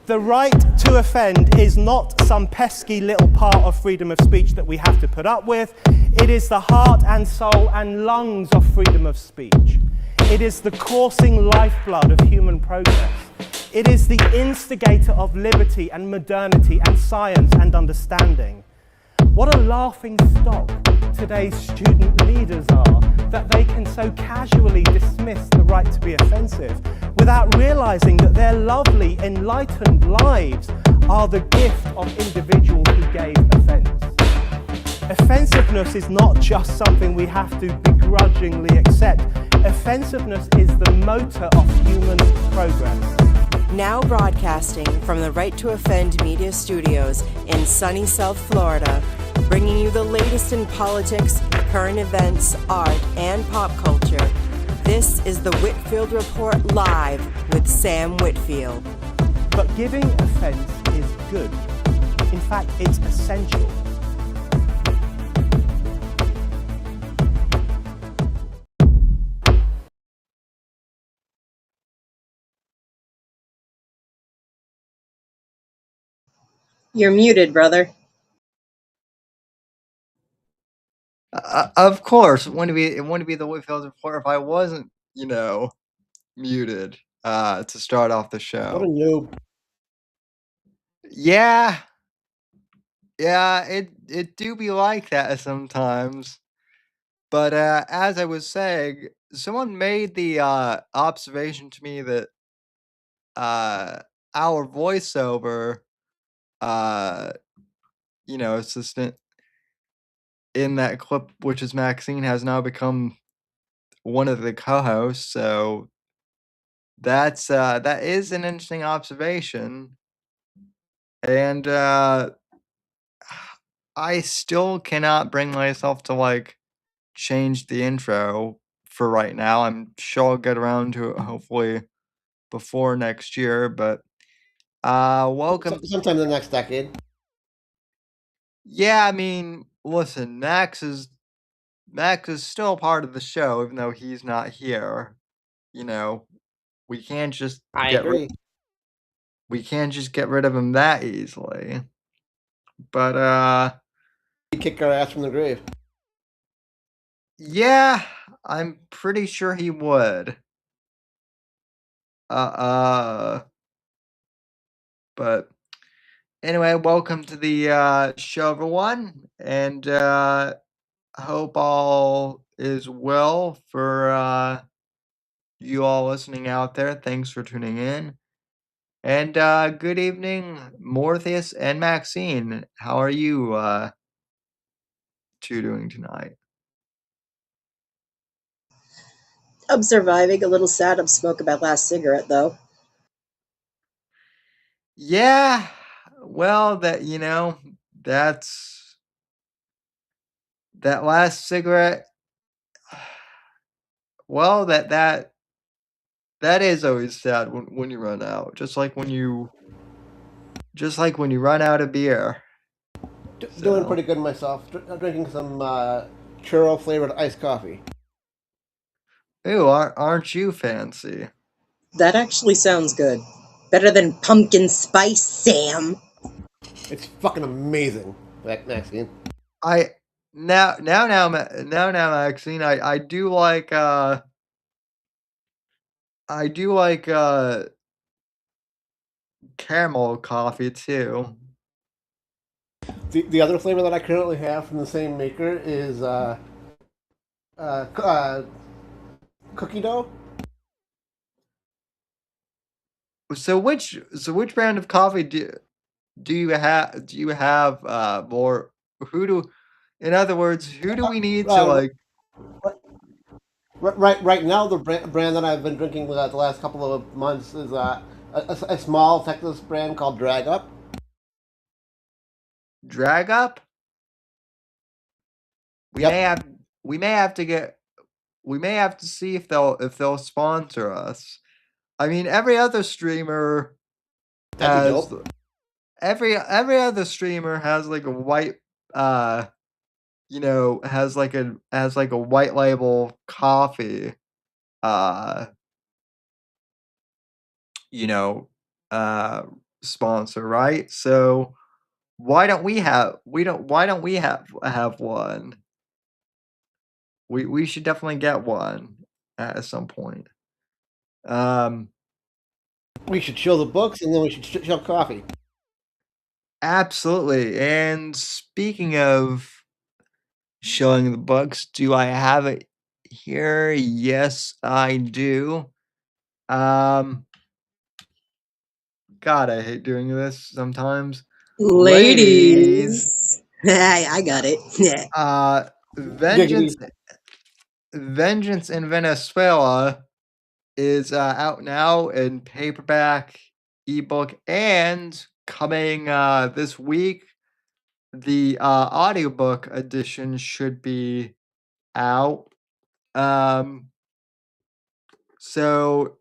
The right to offend is not some pesky little part of freedom of speech that we have to put up with. It is the heart and soul and lungs of freedom of speech. It is the coursing lifeblood of human progress. It is the instigator of liberty and modernity and science and understanding. What a laughing stock today's student leaders are, that they can so casually dismiss the right to be offensive without realizing that their lovely, enlightened lives are the gift of individuals who gave offense. Offensiveness is not just something we have to begrudgingly accept. Offensiveness is the motor of human progress. Now broadcasting from the Right to Offend Media Studios in sunny South Florida, bringing you the latest in politics, current events, art, and pop culture. This is the Whitfield Report Live with Sam Whitfield. But giving offense is good. In fact, it's essential. You're muted, brother. Of course, it wouldn't be the Whitfield Report if I wasn't, muted to start off the What a show. noob. Yeah, it do be like that sometimes. But as I was saying, someone made the observation to me that our voiceover assistant in that clip, which is Maxine, has now become one of the co-hosts. So that is an interesting observation, and I still cannot bring myself to change the intro for right now. I'm sure I'll get around to it hopefully before next year, but welcome. Sometime in the next decade. Yeah, I mean, listen, Max is still part of the show, even though he's not here. We can't just I get agree. we can't just get rid of him that easily. But He'd kick our ass from the grave. yeah, I'm pretty sure he would. But anyway, welcome to the show, everyone, and hope all is well for you all listening out there. Thanks for tuning in. And good evening, Morpheus and Maxine. How are you two doing tonight? I'm surviving. A little sad. I'm smoking my last cigarette, though. Yeah, well, that's that last cigarette. Well, that is always sad when you run out. Just like when you run out of beer. Doing pretty good myself. Drinking some churro flavored iced coffee. Ew, aren't you fancy? That actually sounds good. Better than pumpkin spice, Sam. It's fucking amazing, Maxine. Now, Maxine, I do like caramel coffee too. The other flavor that I currently have from the same maker is cookie dough. So which brand of coffee do you have? Do you have more? In other words, who do we need to like? Right now, the brand that I've been drinking the last couple of months is a small Texas brand called Drag Up. Drag Up? We Yep. may have to see if they'll sponsor us. I mean, every other streamer That'd be has dope. every other streamer has like a white has like a white label coffee uh sponsor, right? So why don't we have one? We should definitely get one at some point. We should show the books, and then we should show coffee. Absolutely. And speaking of showing the books, do I have it here? Yes, I do. God, I hate doing this sometimes. Ladies. I got it. Vengeance in Venezuela is out now in paperback, ebook, and coming this week. The audiobook edition should be out. So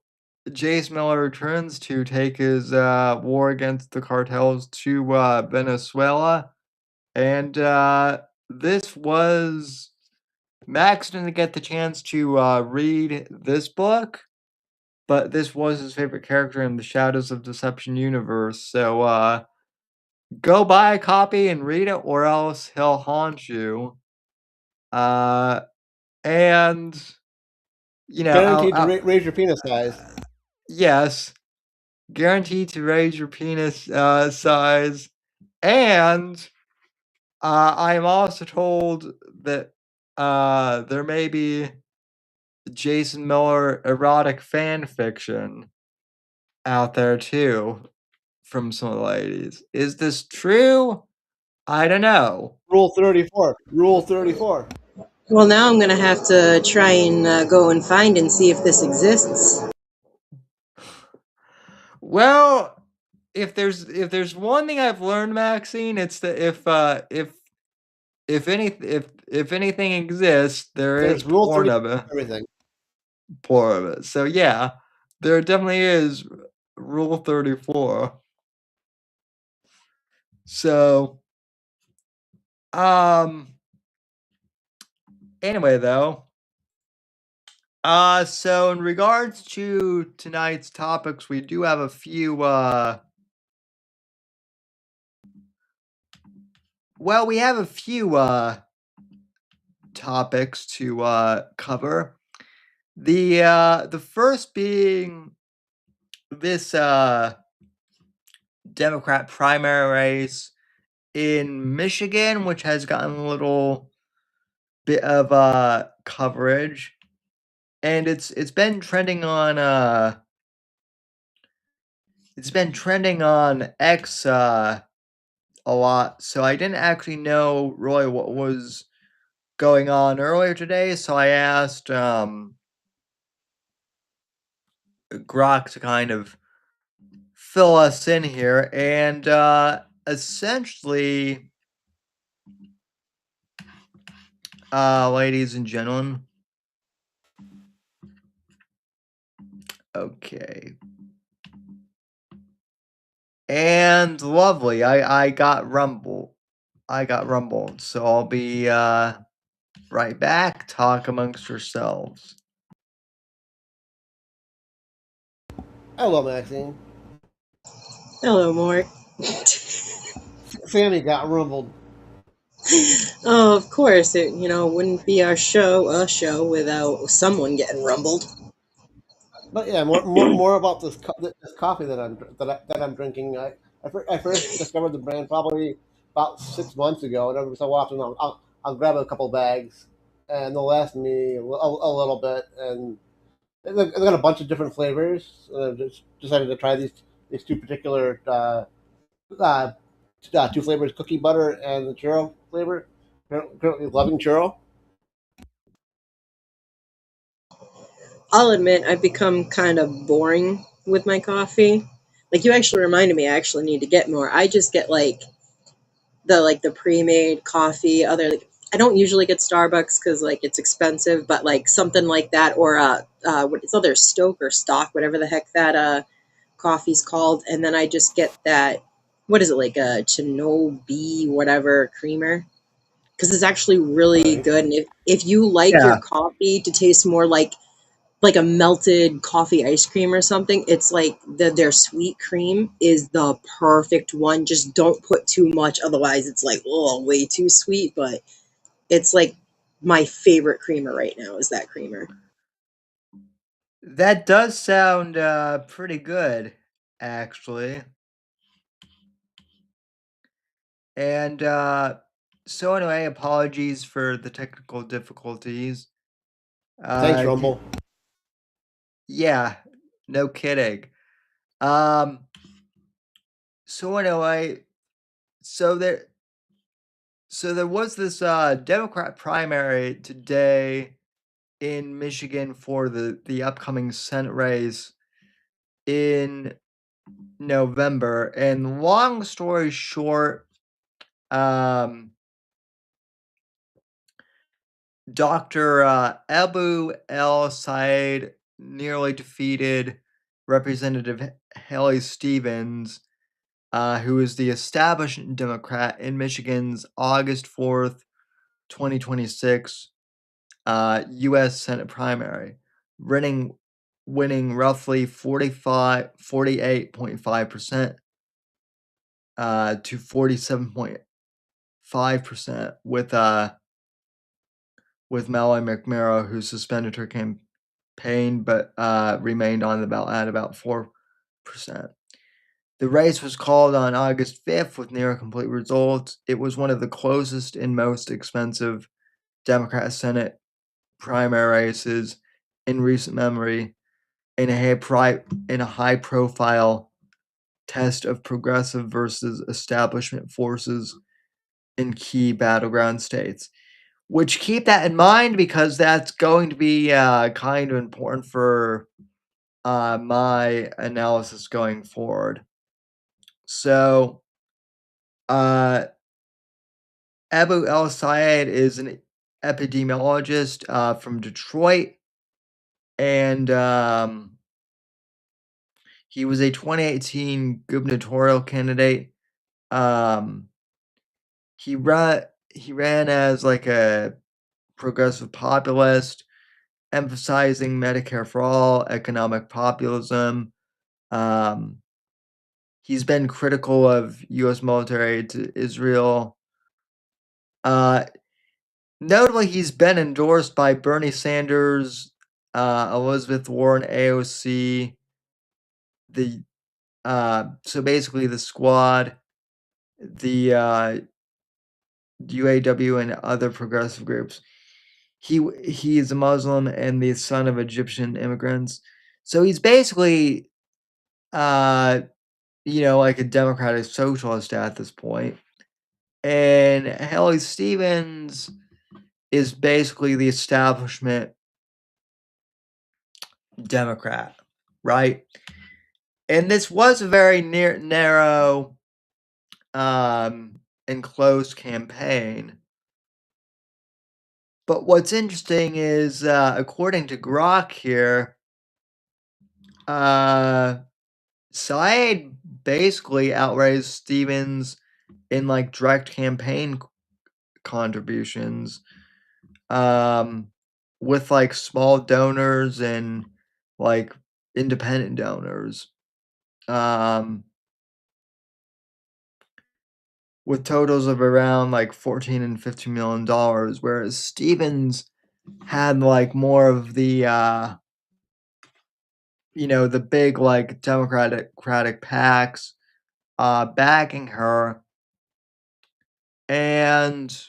Jace Miller returns to take his war against the cartels to Venezuela, and this was Max didn't get the chance to read this book, but this was his favorite character in the Shadows of Deception universe. So go buy a copy and read it, or else he'll haunt you. And Guaranteed to raise your penis size. Yes, guaranteed to raise your penis size, and I'm also told that there may be Jason Miller erotic fan fiction out there too from some of the ladies. Is this true? I don't know. Rule 34. Rule 34. Well, now I'm going to have to try and go and find and see if this exists. Well, if there's one thing I've learned, Maxine, it's that if anything exists, There's is rule porn 30 of it. everything. Porn of it. So yeah, there definitely is Rule 34. So anyway though. So in regards to tonight's topics, we do have a few we have a few topics to cover. The first being this Democrat primary race in Michigan, which has gotten a little bit of coverage, and it's been trending on X a lot. So I didn't actually know really what was going on earlier today, so I asked Grok to kind of fill us in here, and essentially, ladies and gentlemen, okay, and lovely, I got rumbled, so I'll be right back. Talk amongst yourselves. Hello, Maxine. Hello, Mark. Sammy got rumbled. Oh, of course. It wouldn't be a show without someone getting rumbled. But yeah, more about this coffee that I'm drinking. I first discovered the brand probably about 6 months ago, and every so often I'll grab a couple bags, and they'll last me a little bit. And they've got a bunch of different flavors. And I just decided to try these two particular two flavors: cookie butter and the churro flavor. Currently loving churro. I'll admit I've become kind of boring with my coffee. Like, you actually reminded me I actually need to get more. I just get the pre-made coffee. I don't usually get Starbucks because it's expensive, but something like that, or what it's other Stoke or Stock, whatever the heck that coffee's called, and then I just get that, what is it, like a Chinobi whatever creamer, because it's actually really good. And if you like your coffee to taste more like like a melted coffee ice cream or something, it's like their sweet cream is the perfect one. Just don't put too much, otherwise it's like, oh, way too sweet. But it's like my favorite creamer right now is that creamer. That does sound pretty good, actually. And so anyway, apologies for the technical difficulties. Thanks, Uh, Rumble. yeah, no kidding. Um, so anyway, so there, so there was this Democrat primary today in Michigan for the upcoming Senate race in November. And long story short, um, Dr. Abu El Sayed nearly defeated Representative Haley Stevens, who is the establishment Democrat in Michigan's August 4th, 2026 U.S. Senate primary, winning roughly 48.5% to 47.5% with Mallory McMurrow, who suspended her campaign but remained on the ballot at about 4%. The race was called on August 5th with near complete results. It was one of the closest and most expensive Democrat Senate primary races in recent memory, in a high profile test of progressive versus establishment forces in key battleground states. Which, keep that in mind, because that's going to be kind of important for my analysis going forward. So, Abu El Sayed is an epidemiologist from Detroit, and he was a 2018 gubernatorial candidate. He ran as like a progressive populist, emphasizing Medicare for all, economic populism. He's been critical of U.S. military aid to Israel. Notably, he's been endorsed by Bernie Sanders, Elizabeth Warren, AOC, the so basically the Squad, the UAW, and other progressive groups. He is a Muslim and the son of Egyptian immigrants, so he's basically like a democratic socialist at this point. And Haley Stevens is basically the establishment Democrat, right? And this was a very narrow and close campaign. But what's interesting is, according to Grok here, Syed basically outraised Stevens in like direct campaign contributions, with like small donors and like independent donors, with totals of around like $14 and $15 million, whereas Stevens had like more of the the big like Democratic PACs backing her, and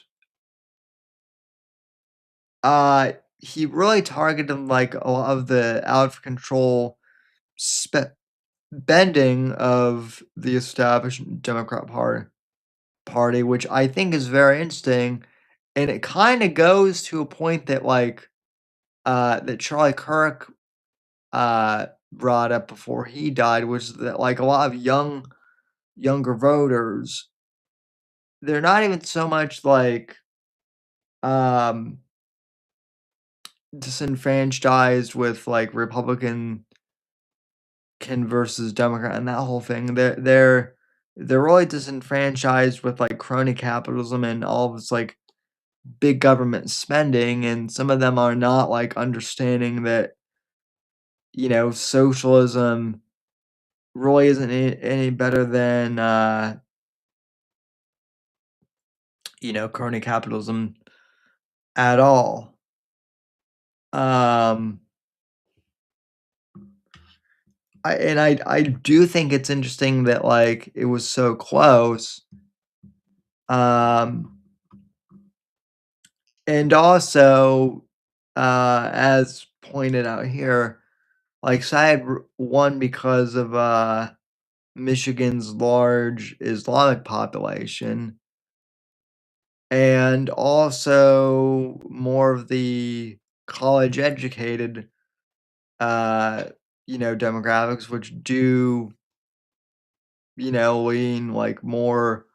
he really targeted like a lot of the out of control bending of the established Democrat Party, which I think is very interesting, and it kind of goes to a point that like that Charlie Kirk brought up before he died, which is that like a lot of younger voters, they're not even so much like disenfranchised with like Republican versus Democrat and that whole thing. They're really disenfranchised with like crony capitalism and all of this like big government spending, and some of them are not like understanding that socialism really isn't any better than, crony capitalism at all. Um, I do think it's interesting that, like, it was so close. Um, and also, as pointed out here, like, Syed won because of, Michigan's large Islamic population, and also more of the college-educated, demographics, which do, lean, like, more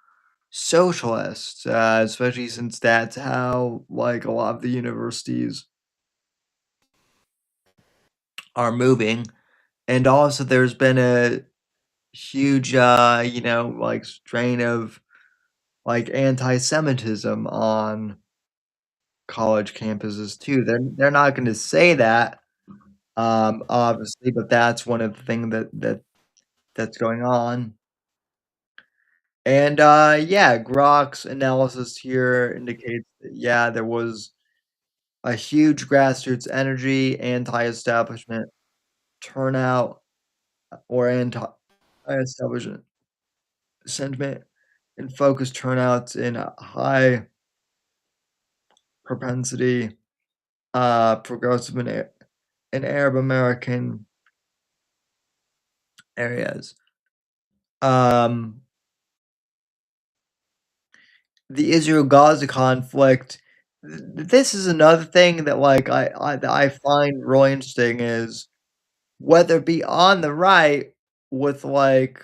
socialist, especially since that's how, like, a lot of the universities are moving. And also there's been a huge, like, strain of, like, anti-Semitism on college campuses too. They're not gonna say that, obviously, but that's one of the things that's going on. And, yeah, Grok's analysis here indicates that, yeah, there was a huge grassroots energy, anti-establishment turnout, or anti-establishment sentiment, and focused turnouts in a high propensity, progressive and Arab American areas. Um, the Israel-Gaza conflict, this is another thing that, like, I find really interesting is whether it be on the right with, like,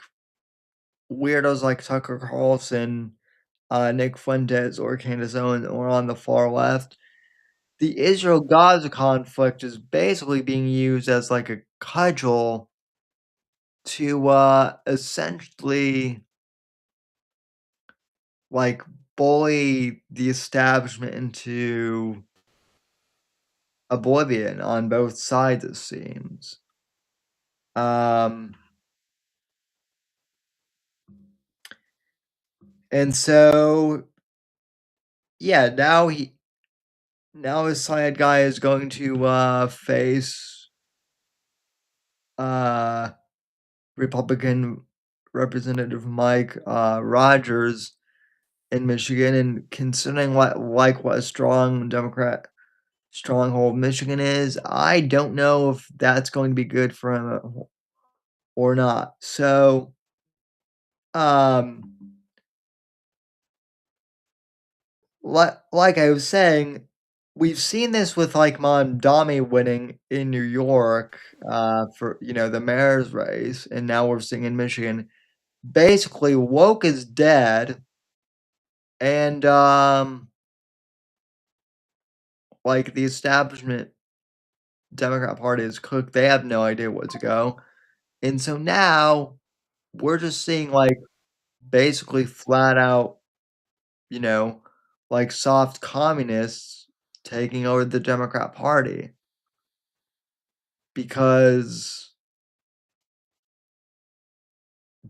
weirdos like Tucker Carlson, Nick Fuentes, or Candace Owens, or on the far left, the Israel-Gaza conflict is basically being used as, like, a cudgel to, essentially, like, bully the establishment into oblivion on both sides, it seems. Um, and so, yeah, now his side guy is going to, face, Republican Representative Mike, Rogers in Michigan, and considering what a strong Democrat stronghold Michigan is, I don't know if that's going to be good for him or not. So, um, like I was saying, we've seen this with, like, Mamdani winning in New York, for, the mayor's race, and now we're seeing in Michigan. Basically, woke is dead, and, like, the establishment Democrat Party is cooked. They have no idea where to go. And so now we're just seeing, like, basically flat out, you know, like, soft communists taking over the Democrat Party. Because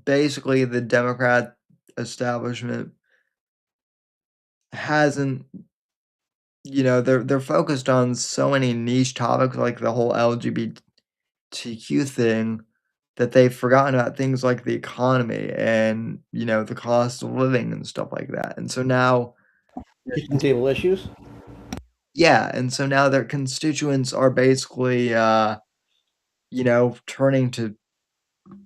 basically the Democrat establishment hasn't, they're focused on so many niche topics like the whole LGBTQ thing that they've forgotten about things like the economy and, the cost of living and stuff like that. And so now Kitchen table issues. yeah, and so now their constituents are basically, turning to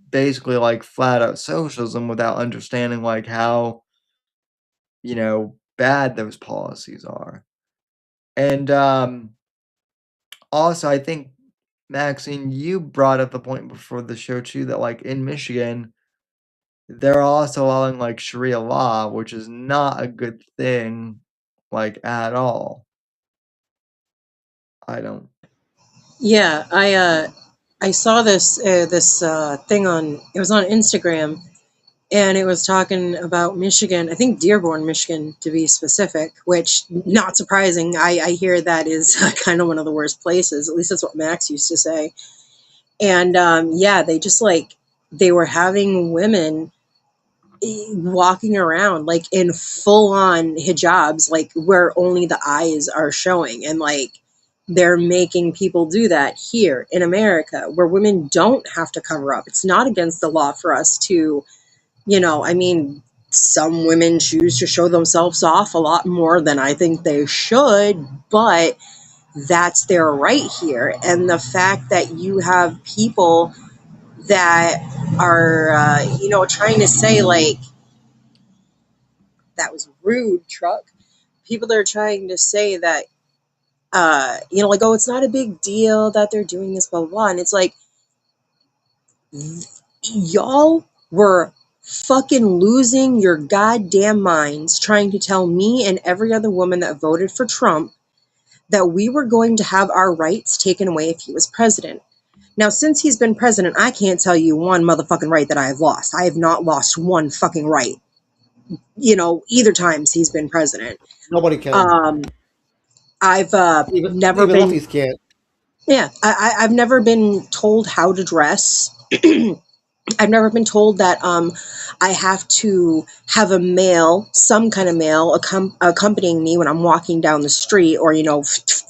basically, like, flat out socialism without understanding, like, how, bad those policies are. And, also, I think, Maxine, you brought up the point before the show too that, like, in Michigan, they're also allowing, like, Sharia law, which is not a good thing, like, at all. I don't Yeah, I saw this thing on, it was on Instagram, and it was talking about Michigan. I think Dearborn, Michigan, to be specific. Which, not surprising. I hear that is kind of one of the worst places. At least that's what Max used to say. And yeah, they just like they were having women walking around like in full on hijabs, like where only the eyes are showing, and like they're making people do that here in America where women don't have to cover up. It's not against the law for us to, I mean, some women choose to show themselves off a lot more than I think they should, but that's their right here. And the fact that you have people that are, trying to say, like, that was rude, truck. People that are trying to say that, like, oh, it's not a big deal that they're doing this, blah, blah, blah. And it's like, y'all were fucking losing your goddamn minds trying to tell me and every other woman that voted for Trump that we were going to have our rights taken away if he was president. Now, since he's been president, I can't tell you one motherfucking right that I have lost. I have not lost one fucking right, either times he's been president. Nobody can. I've never Even been, lefties can't. yeah, I've never been told how to dress. I've never been told that I have to have a male, some kind of male, accompanying me when I'm walking down the street, or, you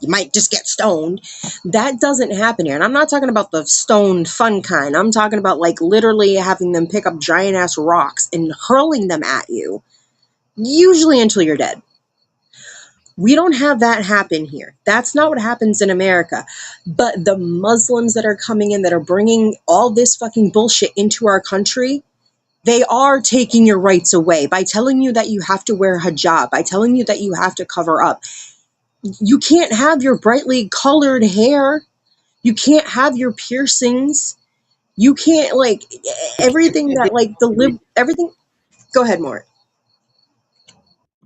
might just get stoned. That doesn't happen here. And I'm not talking about the stoned fun kind. I'm talking about like literally having them pick up giant ass rocks and hurling them at you, usually until you're dead. We don't have that happen here. That's not what happens in America. But the Muslims that are coming in, that are bringing all this fucking bullshit into our country, they are taking your rights away by telling you that you have to wear hijab, by telling you that you have to cover up. You can't have your brightly colored hair. You can't have your piercings. You can't, like, everything that, like, everything. Go ahead, Mort.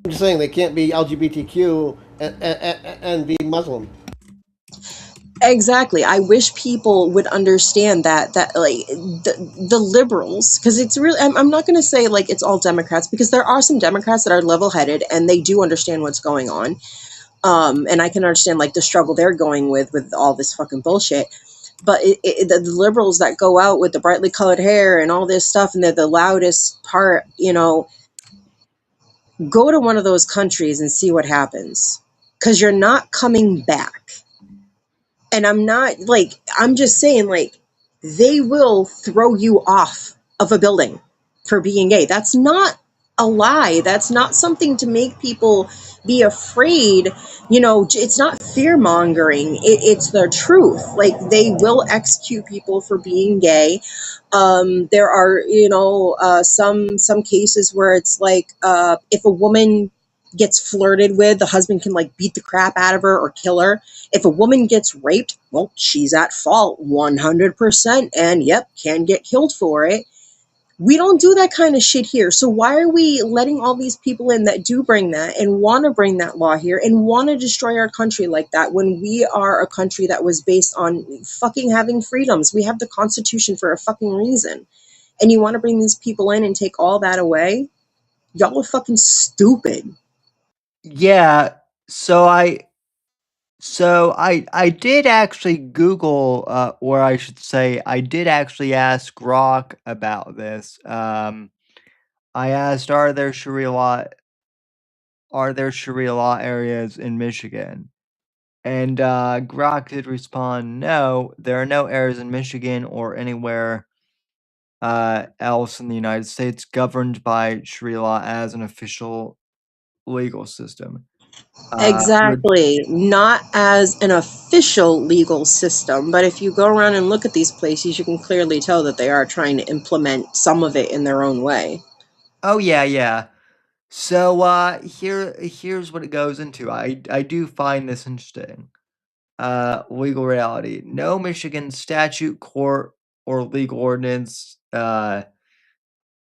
I'm just saying they can't be LGBTQ and be Muslim. Exactly. I wish people would understand that like the liberals, because it's really, I'm not going to say like it's all Democrats, because there are some Democrats that are level-headed and they do understand what's going on. And I can understand like the struggle they're going with all this fucking bullshit. But the liberals that go out with the brightly colored hair and all this stuff, and they're the loudest part, go to one of those countries and see what happens, because you're not coming back. And I'm just saying, like, they will throw you off of a building for being gay. That's not a lie. That's not something to make people be afraid. It's not fear mongering. It's the truth. Like, they will execute people for being gay. There are, some cases where it's like, if a woman gets flirted with, the husband can like beat the crap out of her or kill her. If a woman gets raped, well, she's at fault 100%, and yep, can get killed for it. We don't do that kind of shit here. So why are we letting all these people in that do bring that and want to bring that law here and want to destroy our country like that, when we are a country that was based on fucking having freedoms? We have the Constitution for a fucking reason. And you want to bring these people in and take all that away? Y'all are fucking stupid. Yeah, so I did actually Google, or I should say, I did actually ask Grok about this. I asked, are there Sharia law areas in Michigan? And Grok did respond, no, there are no areas in Michigan or anywhere else in the United States governed by Sharia law as an official legal system. Exactly. Not as an official legal system, but if you go around and look at these places, you can clearly tell that they are trying to implement some of it in their own way. Oh yeah, yeah. So here's what it goes into. I do find this interesting. Legal reality. No Michigan statute, court, or legal ordinance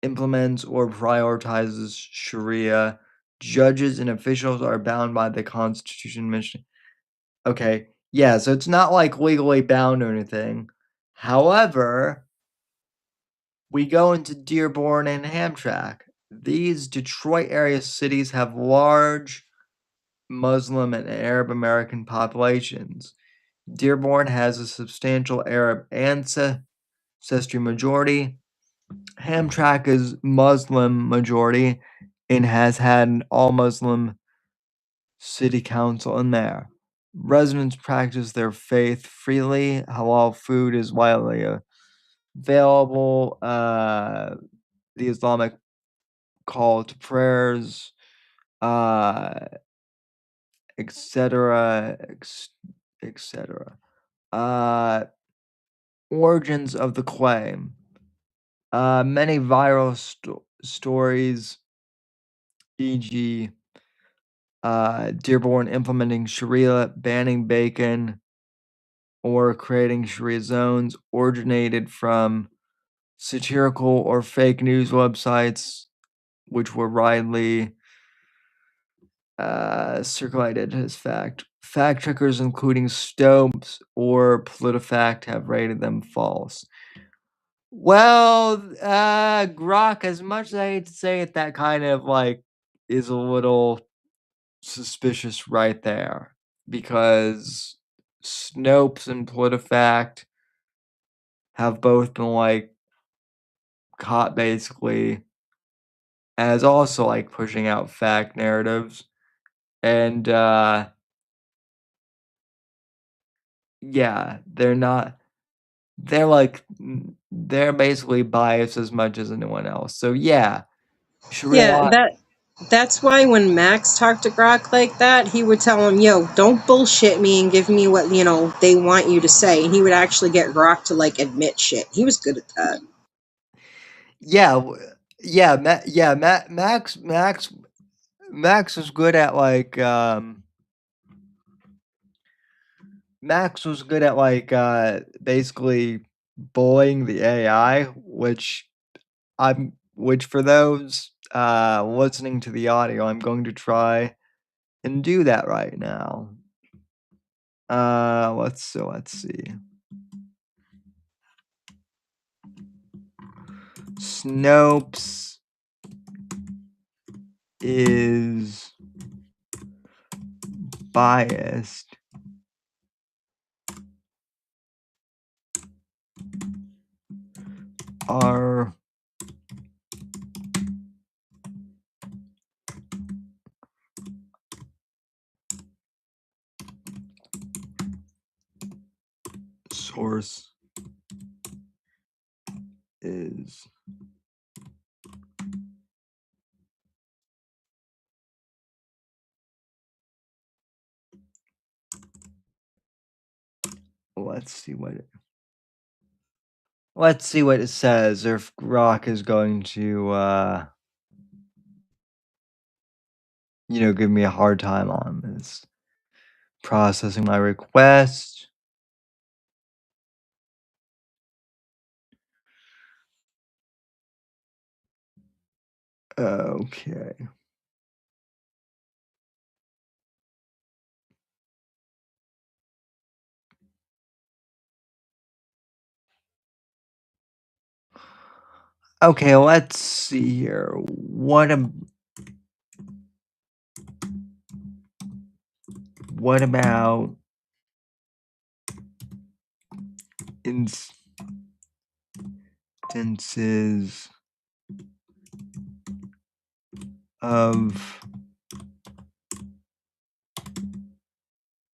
implements or prioritizes Sharia. Judges and officials are bound by the Constitution of Michigan. Okay, yeah, so it's not like legally bound or anything. However, we go into Dearborn and Hamtramck. These Detroit area cities have large Muslim and Arab American populations. Dearborn has a substantial Arab ancestry majority. Hamtramck is Muslim majority and has had an all-Muslim city council in there. Residents practice their faith freely. Halal food is widely available. The Islamic call to prayers, etc., etc. Origins of the claim. Many viral stories, e.g., Dearborn implementing Sharia, banning bacon, or creating Sharia zones, originated from satirical or fake news websites, which were widely circulated as fact. Fact checkers, including Stokes or PolitiFact, have rated them false. Well, Grok, as much as I hate to say it, that kind of like is a little suspicious right there, because Snopes and PolitiFact have both been like caught basically as also like pushing out fact narratives. And yeah, they're basically biased as much as anyone else. So yeah, Yeah, Sharia. that's why when Max talked to Grok like that, he would tell him, "Yo, don't bullshit me and give me what they want you to say." And he would actually get Grok to like admit shit. He was good at that. Yeah, Max was good at like Max was good at like basically bullying the AI, which for those listening to the audio, I'm going to try and do that right now. Let's see. Snopes is biased our source is let's see what it says, or if Grok is going to give me a hard time on this. Processing my request. Okay. Okay, let's see here. What about instances of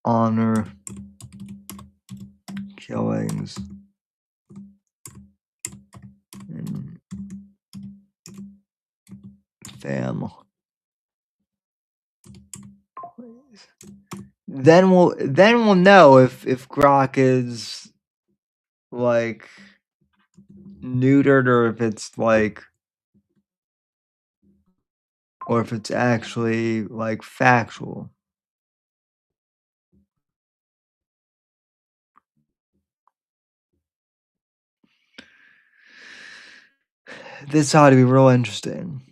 honor killings in families? Then we'll know if Grok is like neutered, or if it's like, or if it's actually like factual. This ought to be real interesting.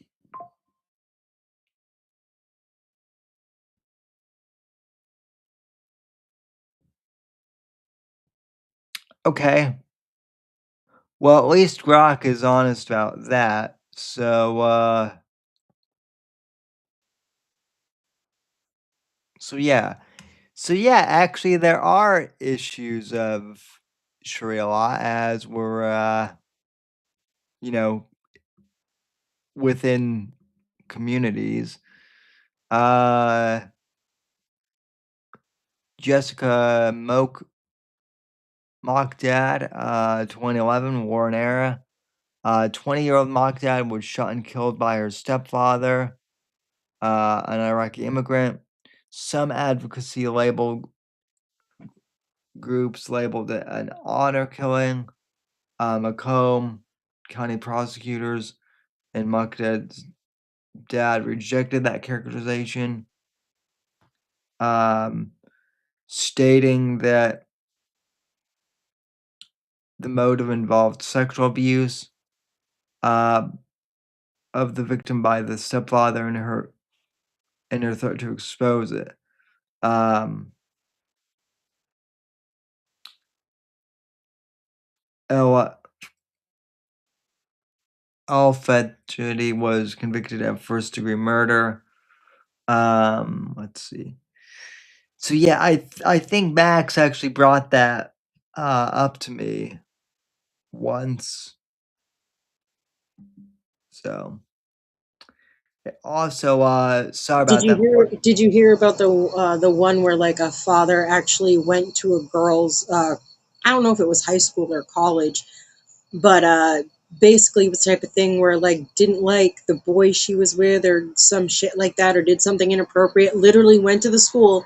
Okay. Well, at least Grok is honest about that. So yeah. So yeah, actually there are issues of Sharia law as we're you know, within communities. Jessica Mokdad, 2011, war and era. 20-year-old Mokdad was shot and killed by her stepfather, an Iraqi immigrant. Some advocacy groups labeled it an honor killing. Macomb County prosecutors and Mokdad's dad rejected that characterization, stating that the motive involved sexual abuse of the victim by the stepfather and her threat to expose it. El Al-Fetchedi was convicted of first-degree murder. Let's see. So yeah, I think Max actually brought that up to me once. So also, sorry Did about you that. hear? Did you hear about the one where like a father actually went to a girl's? I don't know if it was high school or college, but basically it was the type of thing where like didn't like the boy she was with or some shit like that, or did something inappropriate. Literally went to the school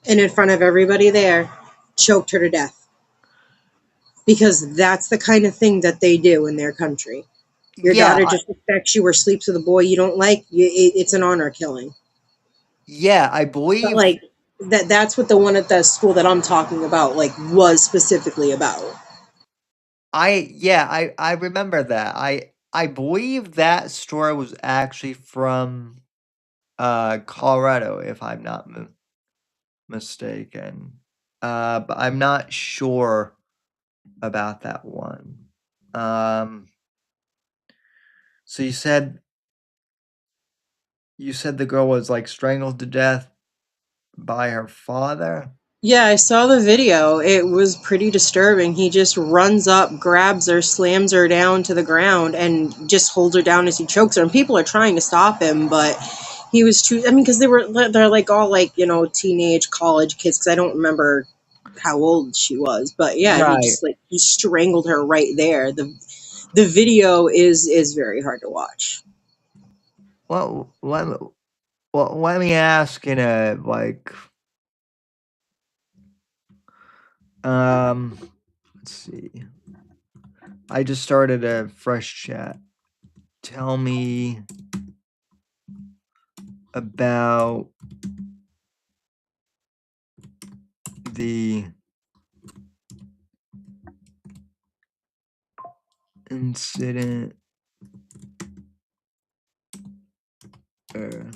and in front of everybody there, choked her to death because that's the kind of thing that they do in their country. Your Yeah, daughter disrespects you or sleeps with a boy you don't like, it's an honor killing. I But believe like that's what the one at the school that I'm talking about like was specifically about. I remember that. I believe that story was actually from Colorado, if I'm not mistaken. But I'm not sure about that one. So you said the girl was like strangled to death by her father? Yeah, I saw the video. It was pretty disturbing. He just runs up, grabs her, slams her down to the ground, and just holds her down as he chokes her. And people are trying to stop him, but he was too. I mean, because they're like all like teenage college kids. Because I don't remember how old she was, but yeah, he Right. just like he strangled her right there. The video is very hard to watch. Well, let me ask in a like let's see. I just started a fresh chat. Tell me about the incident where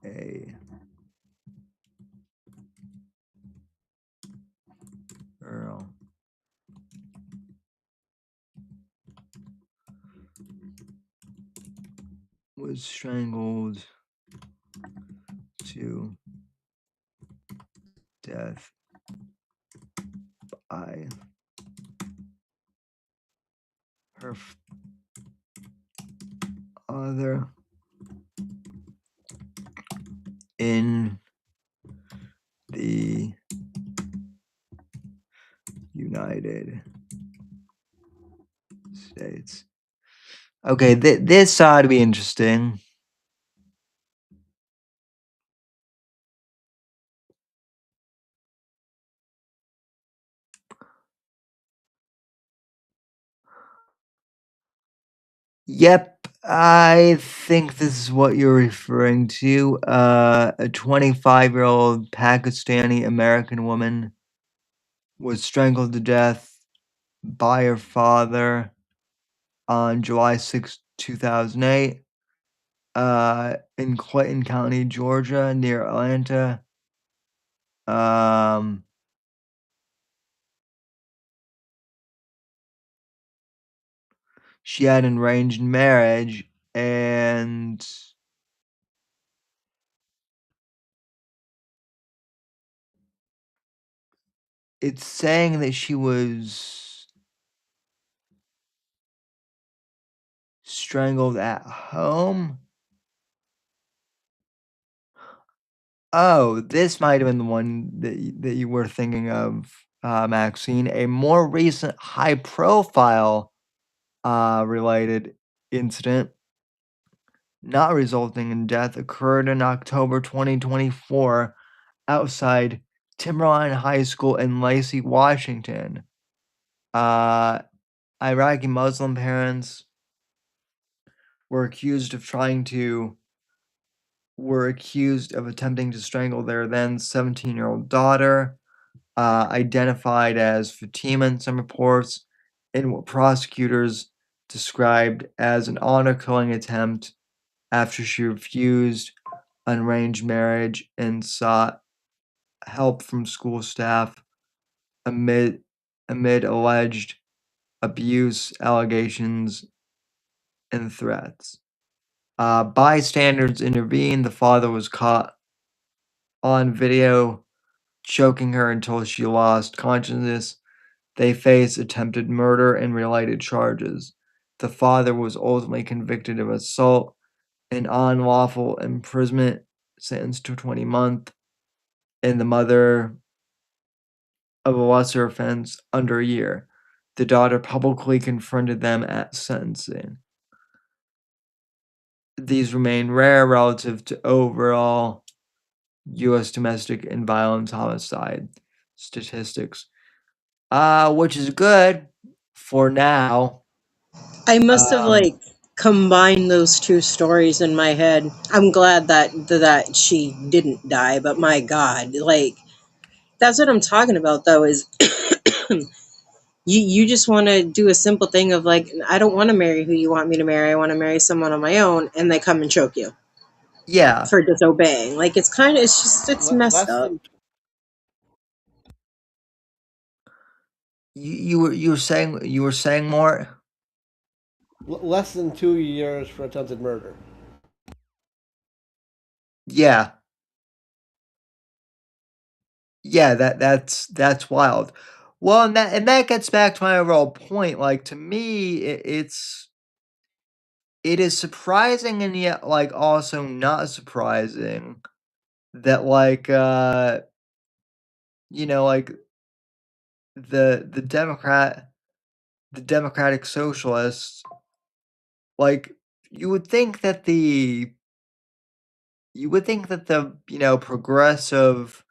a girl was strangled to death by her father in the United States. Okay, this ought to be interesting. Yep, I think this is what you're referring to. A 25-year-old Pakistani American woman was strangled to death by her father on July 6, 2008, in Clayton County, Georgia, near Atlanta. She had an arranged marriage, and it's saying that she was strangled at home. Oh, this might have been the one that you were thinking of, Maxine. A more recent high-profile related incident, not resulting in death, occurred in October 2024 outside Timberline High School in Lacey, Washington. Iraqi Muslim parents were accused of attempting to strangle their then 17-year-old daughter, identified as Fatima in some reports, in what prosecutors described as an honor-killing attempt after she refused an arranged marriage and sought help from school staff amid alleged abuse allegations and threats. Bystanders intervened. The father was caught on video choking her until she lost consciousness. They faced attempted murder and related charges. The father was ultimately convicted of assault and unlawful imprisonment, sentenced to 20 months, and the mother of a lesser offense under a year. The daughter publicly confronted them at sentencing. These remain rare relative to overall U.S. domestic and violent homicide statistics, which is good for now. I must have like combined those two stories in my head. I'm glad that she didn't die, but my God, like that's what I'm talking about though, is you just want to do a simple thing of like, I don't want to marry who you want me to marry. I want to marry someone on my own, and they come and choke you Yeah, for disobeying. Like it's messed Less up. than you were saying more. less than 2 years for attempted murder. Yeah, yeah, that's wild. Well, and that gets back to my overall point. Like to me, it is surprising and yet like also not surprising that like the Democratic Socialists, like you would think that the progressive,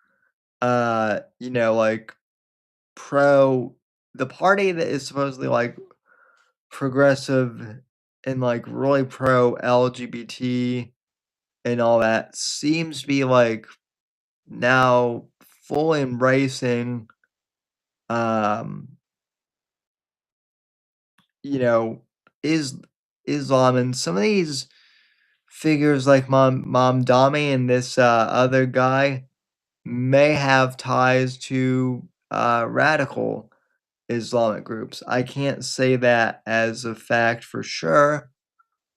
like pro the party that is supposedly like progressive and like really pro LGBT and all that, seems to be like now fully embracing um you know is Islam, and some of these figures like Mom Dami and this other guy may have ties to radical Islamic groups. I can't say that as a fact for sure.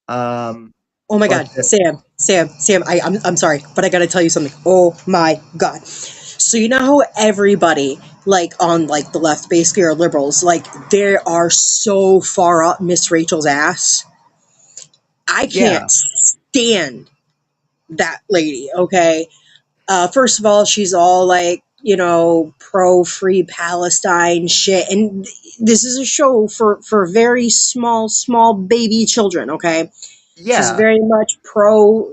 Oh my But God, Sam, I'm sorry, but I gotta tell you something. Oh my God. So you know how everybody, like on like the left, basically are liberals, like they are so far up Miss Rachel's ass. I yeah, can't stand that lady, okay? First of all, she's all like, pro free Palestine shit. And this is a show for very small baby children, okay? She's yeah, very much pro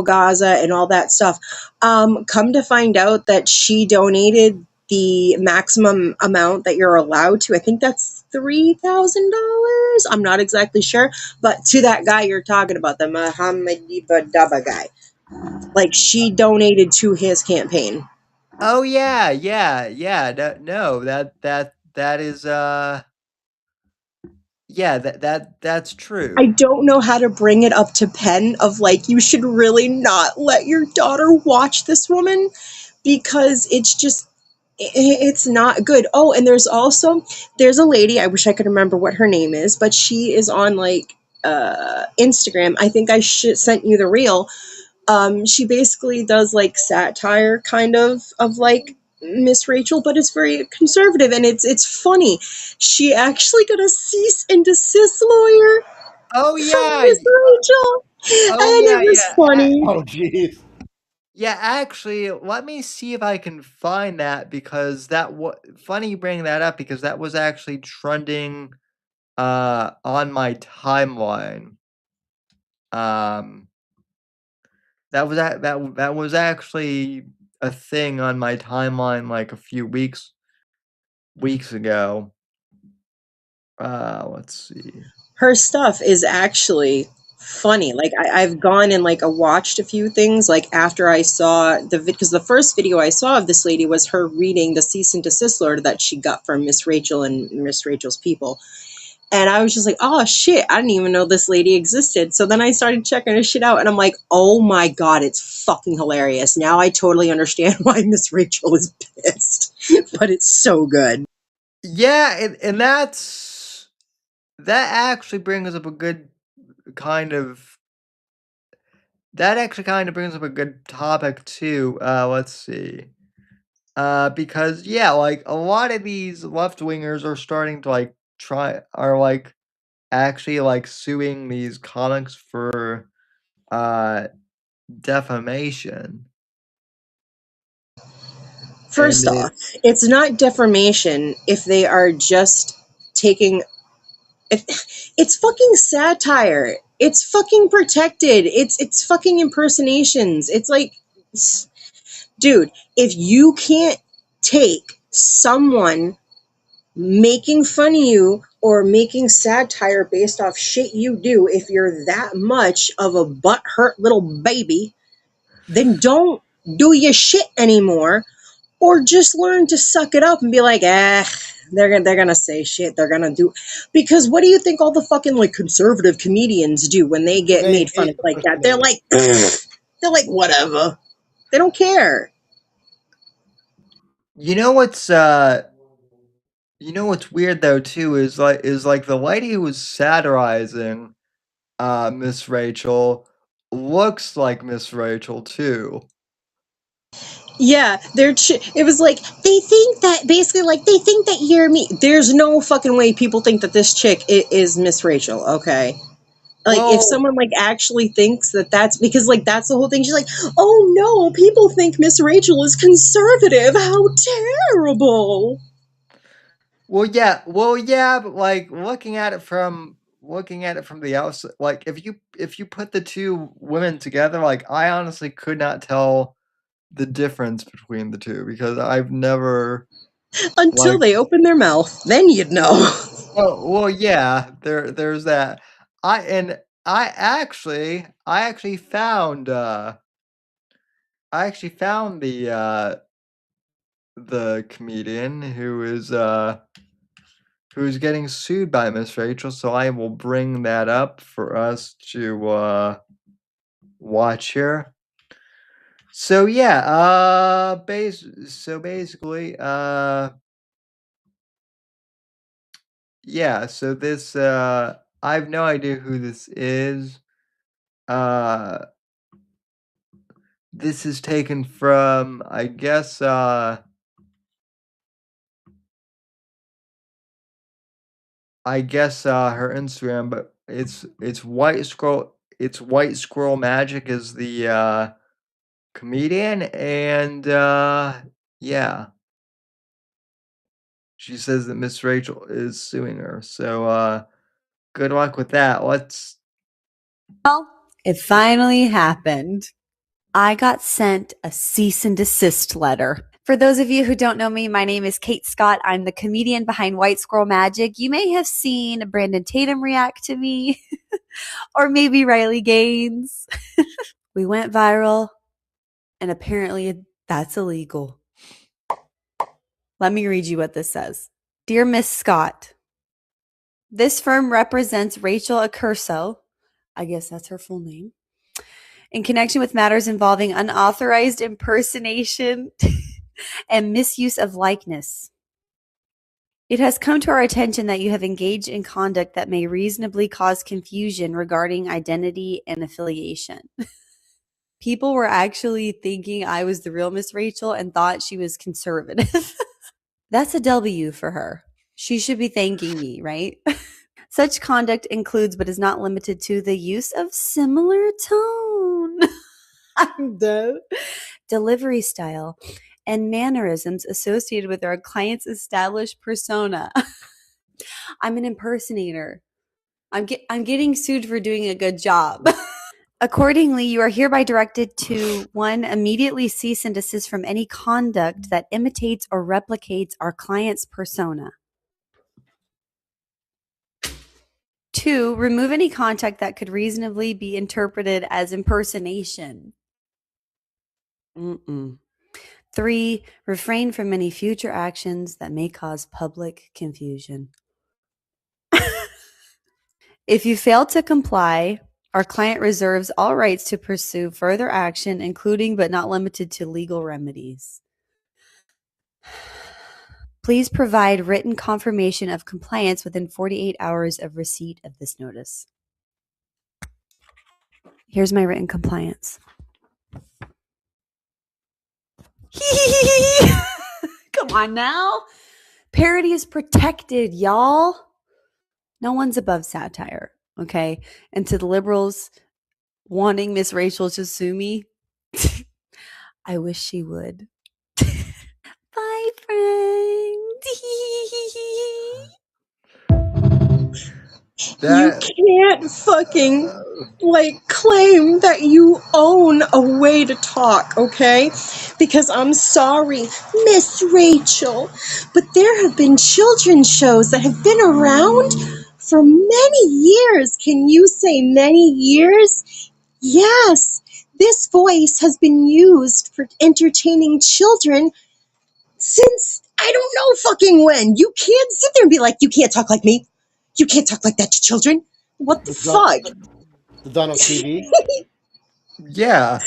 Gaza and all that stuff. Come to find out that she donated the maximum amount that you're allowed to. I think that's $3,000. I'm not exactly sure, but to that guy you're talking about, the Mohammadi Badaba guy, like she donated to his campaign. oh yeah, yeah, no, that is yeah, that's I true. don't know how to bring it up to pen of like, you should really not let your daughter watch this woman, because it's just it's not good. Oh, and there's a lady, I wish I could remember what her name is, but she is on like Instagram. I think I should sent you the reel. She basically does like satire kind of like Miss Rachel, but it's very conservative, and it's funny. She actually got a cease and desist lawyer Oh from yeah. Miss Rachel, Oh and it yeah, was yeah. funny. Oh, jeez. Yeah, actually, let me see if I can find that because funny you bring that up because that was actually trending on my timeline. Um that was actually a thing on my timeline like a few weeks ago. Let's see. Her stuff is actually funny. Like I've gone and like watched a few things like after I saw because the first video I saw of this lady was her reading the cease and desist order that she got from Miss Rachel and Miss Rachel's people. And I was just like, oh shit, I didn't even know this lady existed. So then I started checking her shit out and I'm like, oh my God, it's fucking hilarious. Now I totally understand why Miss Rachel is pissed. But it's so good. Yeah, and that actually brings up a good kind of that actually kind of brings up a good topic too. Let's see. Because yeah, like a lot of these left wingers are starting to like actually like suing these comics for uh defamation. And First off, it's not defamation if they are just taking if, it's fucking satire. It's fucking protected. It's fucking impersonations. It's like dude, if you can't take someone making fun of you or making satire based off shit you do, if you're that much of a butthurt little baby, then don't do your shit anymore, or just learn to suck it up and be like, they're gonna say shit. They're gonna do because what do you think all the fucking like conservative comedians do when they get They made fun hate of like that? They're like, they're like whatever. They don't care. you know what's weird though too is like the lady who was satirizing Miss Rachel looks like Miss Rachel too. Yeah, it was like they think that basically like they think that you're me. There's no fucking way people think that this chick is Miss Rachel. Okay, like if Well, someone like actually thinks that that's because like that's the whole thing. She's like, oh no, people think Miss Rachel is conservative. How terrible. well, yeah, but like looking at it from the outside, like if you put the two women together, like I honestly could not tell the difference between the two because I've never Until like they open their mouth, then you'd know. well yeah, there's that. I actually found the comedian who's getting sued by Miss Rachel, so I will bring that up for us to watch here. So yeah, basically, yeah, so this I have no idea who this is. Uh this is taken from I guess her Instagram, but it's White Squirrel Magic is the comedian and yeah. She says that Miss Rachel is suing her. So good luck with that. Let's Well, it finally happened. I got sent a cease and desist letter. For those of you who don't know me, my name is Kate Scott. I'm the comedian behind White Squirrel Magic. You may have seen Brandon Tatum react to me, or maybe Riley Gaines. We went viral, and apparently that's illegal. Let me read you what this says. Dear Miss Scott, this firm represents Rachel Accurso. I guess that's her full name. In connection with matters involving unauthorized impersonation and misuse of likeness. It has come to our attention that you have engaged in conduct that may reasonably cause confusion regarding identity and affiliation. People were actually thinking I was the real Miss Rachel and thought she was conservative. That's a W for her. She should be thanking me, right? Such conduct includes, but is not limited to, the use of similar tone, I'm done, delivery style, and mannerisms associated with our client's established persona. I'm an impersonator. I'm getting sued for doing a good job. Accordingly, you are hereby directed to 1. Immediately cease and desist from any conduct that imitates or replicates our client's persona. 2. Remove any contact that could reasonably be interpreted as impersonation. 3. Refrain from any future actions that may cause public confusion. If you fail to comply, our client reserves all rights to pursue further action, including but not limited to legal remedies. Please provide written confirmation of compliance within 48 hours of receipt of this notice. Here's my written compliance. Come on now. Parody is protected, y'all. No one's above satire, okay? And to the liberals wanting Miss Rachel to sue me, I wish she would. Bye, friend. You can't fucking claim that you own a way to talk, okay? Because I'm sorry, Miss Rachel, but there have been children's shows that have been around for many years. Can you say many years? Yes, this voice has been used for entertaining children since I don't know fucking when. You can't sit there and be like, you can't talk like me. You can't talk like that to children. What the fuck? The dawn of TV. Yeah.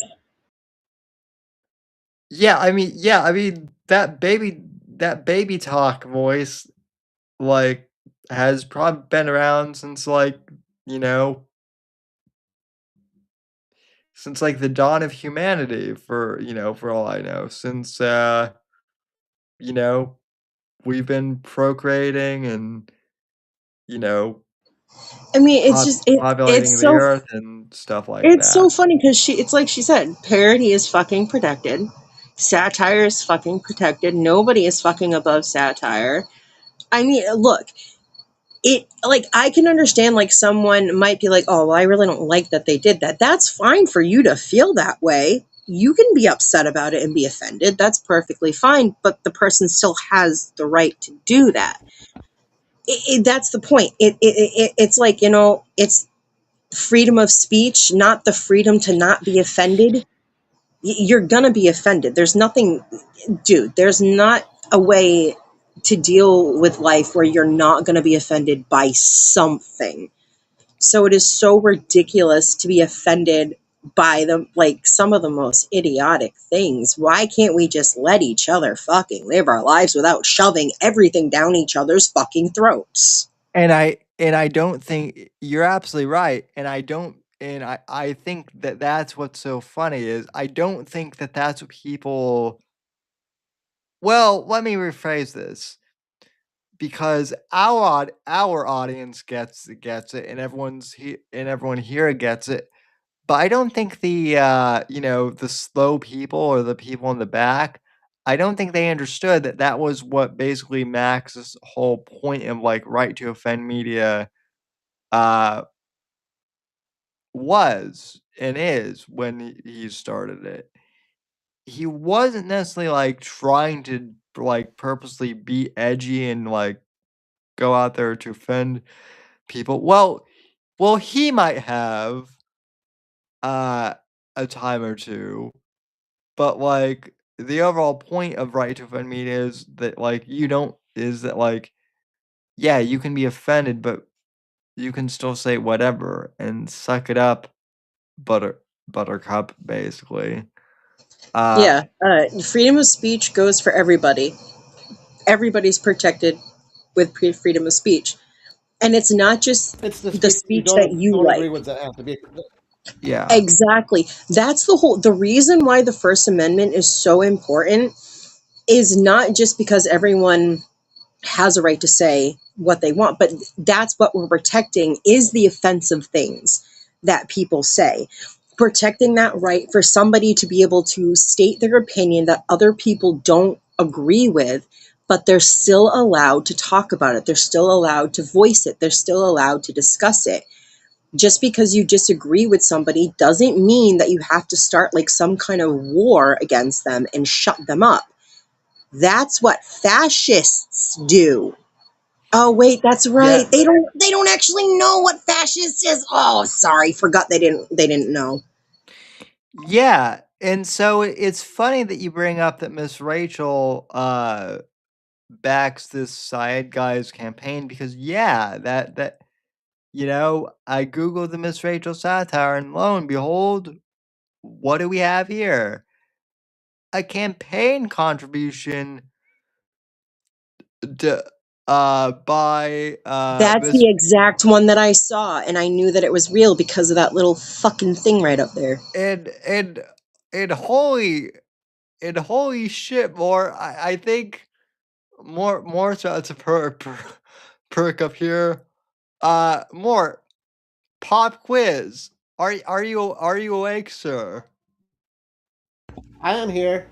I mean that baby talk voice like has probably been around since like, you know, since like the dawn of humanity for, you know, for all I know, since you know, we've been procreating and, you know, I mean, it's just populating the earth and stuff like it's so that. funny because it's like she said, parody is fucking protected, satire is fucking protected. Nobody is fucking above satire. I mean, look, it like I can understand like someone might be like, oh, well, I really don't like that they did that. That's fine for you to feel that way. You can be upset about it and be offended. That's perfectly fine. But the person still has the right to do that. That's the point. It's like, you know, it's freedom of speech, not the freedom to not be offended. You're gonna be offended. There's nothing, dude, there's not a way to deal with life where you're not gonna be offended by something. So it is so ridiculous to be offended by some of the most idiotic things. Why can't we just let each other fucking live our lives without shoving everything down each other's fucking throats? And I don't think you're absolutely right. And I think that that's what's so funny is I don't think that that's what people. Well, let me rephrase this because our audience gets it, and everyone here gets it. But I don't think the you know, the slow people or the people in the back, I don't think they understood that that was what basically Max's whole point of like right to offend media uh was and is when he started it. He wasn't necessarily like trying to like purposely be edgy and like go out there to offend people. Well, he might have a time or two, but like the overall point of right to offend media is that like yeah, you can be offended, but you can still say whatever and suck it up, buttercup, basically. Yeah, freedom of speech goes for everybody. Everybody's protected with freedom of speech. And it's not just It's the the speech you speech that you don't like. agree with that have to be Yeah. Exactly. That's the reason why the First Amendment is so important is not just because everyone has a right to say what they want, but that's what we're protecting is the offensive things that people say. Protecting that right for somebody to be able to state their opinion that other people don't agree with, but they're still allowed to talk about it. They're still allowed to voice it. They're still allowed to discuss it. Just because you disagree with somebody doesn't mean that you have to start like some kind of war against them and shut them up. That's what fascists do. Oh wait, that's Yeah. right. They don't actually know what fascist is. Oh, sorry, forgot they didn't know. Yeah. And so it's funny that you bring up that Miss Rachel backs this side guy's campaign because that I googled the Miss Rachel satire and lo and behold, what do we have here? A campaign contribution d by That's Miss the exact one that I saw, and I knew that it was real because of that little fucking thing right up there. and and holy and holy shit, more I think more so it's a perk up here. More pop quiz. Are you awake, sir? I am here.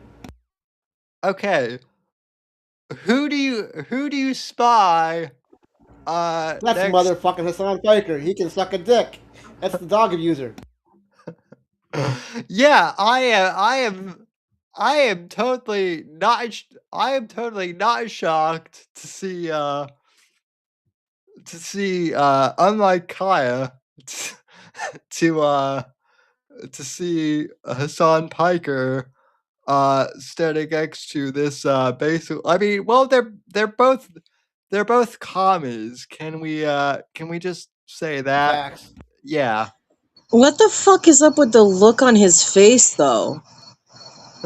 Okay. Who do you spy That's next? motherfucking Hassan Piker. He can suck a dick. That's the dog abuser. Yeah, I am totally not shocked to see unlike Kaya to see Hassan Piker standing next to this basic. I mean, well, they're both commies. Can we just say that? Facts. Yeah. What the fuck is up with the look on his face though?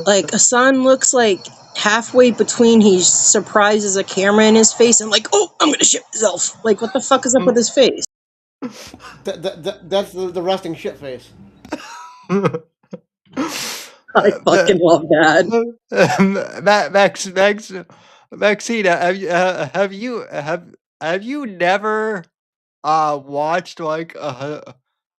Like Hassan looks like halfway between he surprises a camera in his face and like, oh, I'm gonna shit myself. Like, what the fuck is up with his face? That's the resting shit face. I fucking The love that. Maxina, have you never watched like a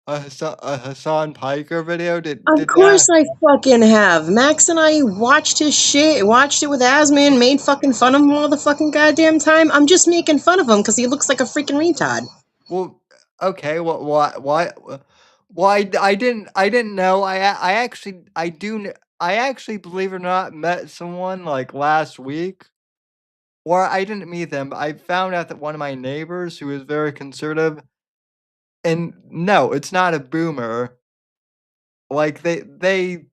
Hassan Piker video? Did Of did course that? I fucking have. Max and I watched his shit, watched it with Asma and made fucking fun of him all the fucking goddamn time. I'm just making fun of him because he looks like a freaking retard. Well, okay. Well, why? Well, I didn't know. I actually, believe it or not, met someone like last week. Or I didn't meet them. But I found out that one of my neighbors, who is very conservative, and no, it's not a boomer. Like they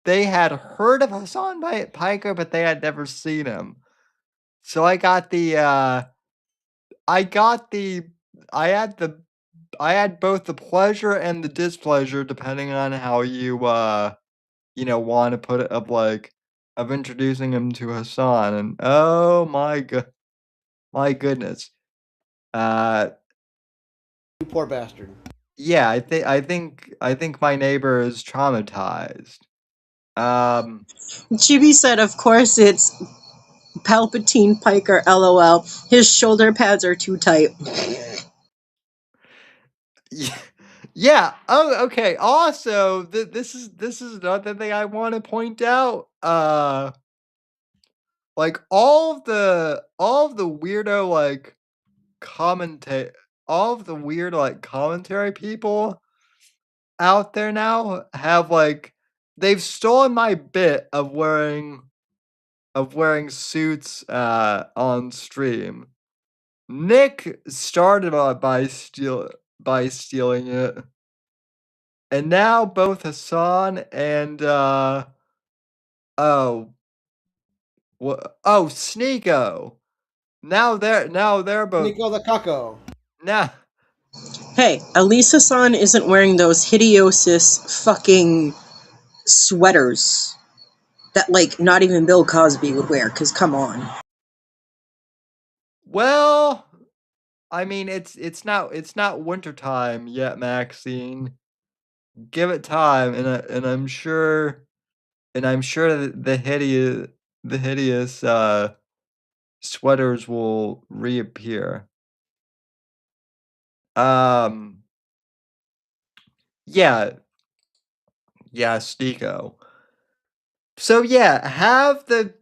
had heard of Hassan Piker, but they had never seen him. So I got the, I had the, I had both the pleasure and the displeasure, depending on how want to put it, of introducing him to Hassan, and oh my goodness, uh, You poor bastard. yeah, I think my neighbor is traumatized. Um, Chibi said, of course it's Palpatine Piker, lol. His shoulder pads are too tight. yeah, yeah. Oh, okay. Also, this is another thing I want to point out. Like all of the weirdo commentate all of the weird commentary people out there now have they've stolen my bit of wearing suits on stream. Nick started by stealing it, and now both Hassan and oh Sneeko. Now they're both Nico the Cucko. now Hey, at least Hassan isn't wearing those hideosis fucking sweaters that, like, not even Bill Cosby would wear, because come on. well, I mean it's not wintertime yet, Maxine. give it time, and I'm sure that the hideous sweaters will reappear. Um, yeah, yeah, Stiko. So yeah, have the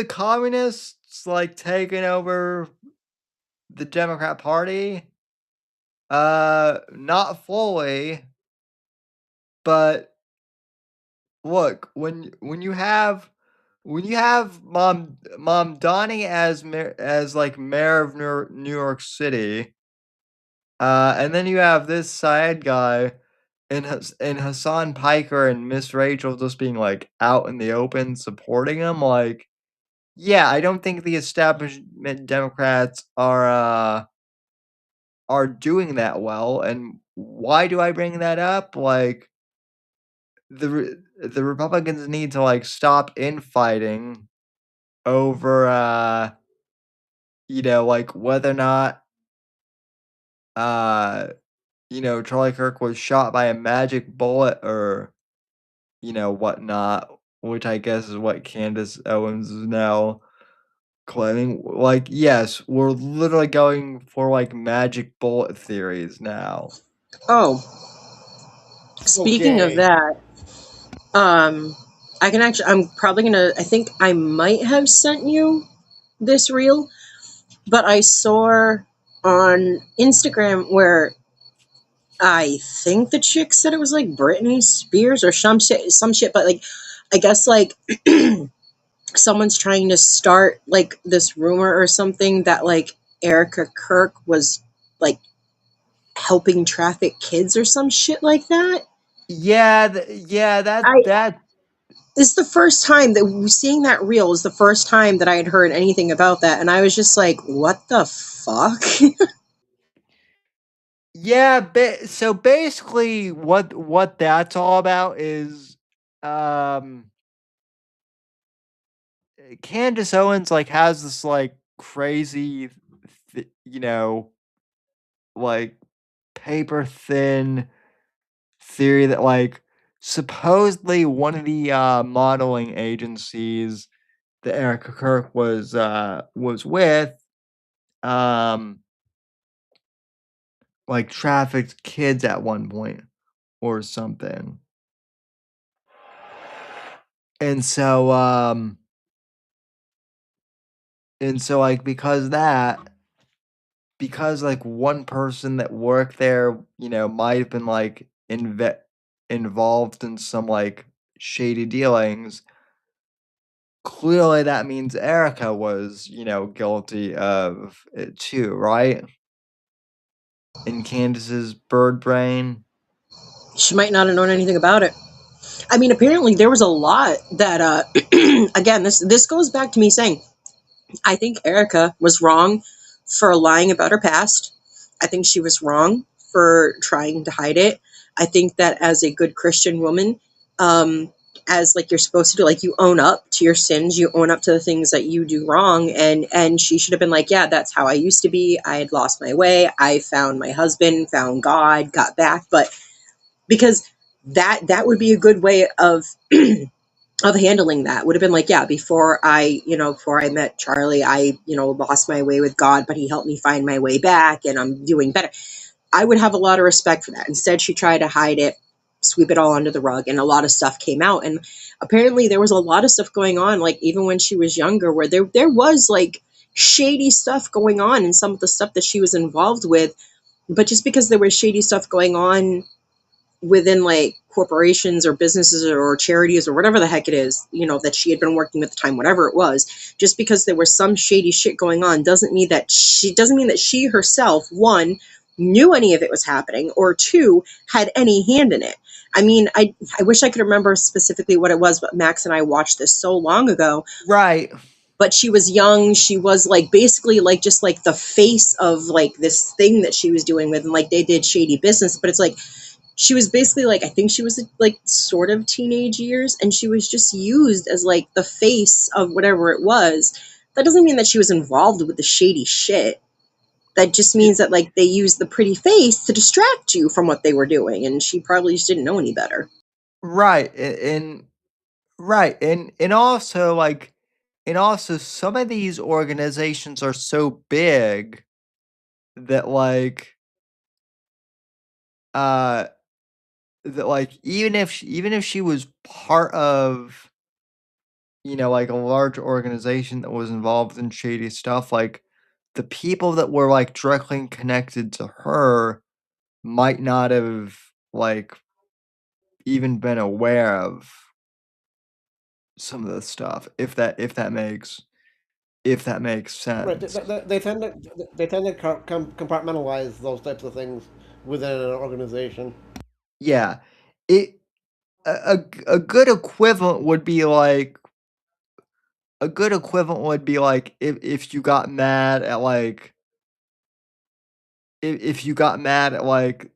communists like taken over the Democrat Party? Not fully, but look, when you have Mom Donnie as like mayor of New York City, and then you have this side guy and Hassan Piker and Miss Rachel just being like out in the open supporting him, like yeah, I don't think the establishment Democrats are doing that well. And why do I bring that up? Like the Republicans need to like stop infighting over like whether or not uh Charlie Kirk was shot by a magic bullet or whatnot, which I guess is what Candace Owens is now claiming. Like, yes, we're literally going for like magic bullet theories now. Oh, speaking of Okay. that, I'm probably gonna, I think I might have sent you this reel, but I saw on Instagram where I think the chick said it was like Britney Spears or some shit, but like, I guess like someone's trying to start like this rumor or something that like Erica Kirk was like helping traffic kids or some shit like that. Yeah, yeah, I that This is the first time that seeing that reel is the first time that I had heard anything about that, and I was just like, "What the fuck?" yeah, so basically what that's all about is um Candace Owens like has this like crazy like paper thin theory that like supposedly one of the modeling agencies that Erica Kirk was with um like trafficked kids at one point or something. And so like because like one person that worked there, might have been like involved in some like shady dealings. Clearly that means Erica was, guilty of it too, right? In Candace's bird brain. She might not have known anything about it. I mean, apparently there was a lot that again, this goes back to me saying I think Erica was wrong for lying about her past. I think she was wrong for trying to hide it. I think that as a good Christian woman, as like you're supposed to do, like you own up to your sins, you own up to the things that you do wrong, and she should have been like, yeah, that's how I used to be. I had lost my way. I found my husband, found God, got back, but because that would be a good way of of handling that. Would have been like, yeah, before I met Charlie, I lost my way with God, but he helped me find my way back and I'm doing better. I would have a lot of respect for that. Instead, she tried to hide it, sweep it all under the rug, and a lot of stuff came out. And apparently there was a lot of stuff going on, like even when she was younger, where there was like shady stuff going on and some of the stuff that she was involved with. But just because there was shady stuff going on within like corporations or businesses or charities or whatever the heck it is, that she had been working with at the time, whatever it was, just because there was some shady shit going on doesn't mean that she herself, one, knew any of it was happening, or two, had any hand in it. I mean, I wish I could remember specifically what it was, but Max and I watched this so long ago. Right. But she was young. She was like basically like just like the face of like this thing that she was doing with, and like they did shady business. But it's like she was basically like, I think she was like sort of teenage years, and she was just used as like the face of whatever it was. That doesn't mean that she was involved with the shady shit. That just means that like they use the pretty face to distract you from what they were doing, and she probably just didn't know any better. Right, and also, like, and also some of these organizations are so big that, like, uh, even if she was part of, like, a large organization that was involved in shady stuff, like, the people that were, like, directly connected to her might not have, like, even been aware of some of the stuff, if that makes Right. sense. They tend to compartmentalize those types of things within an organization. Yeah. It a good equivalent would be like if you got mad at, like, if you got mad at, like,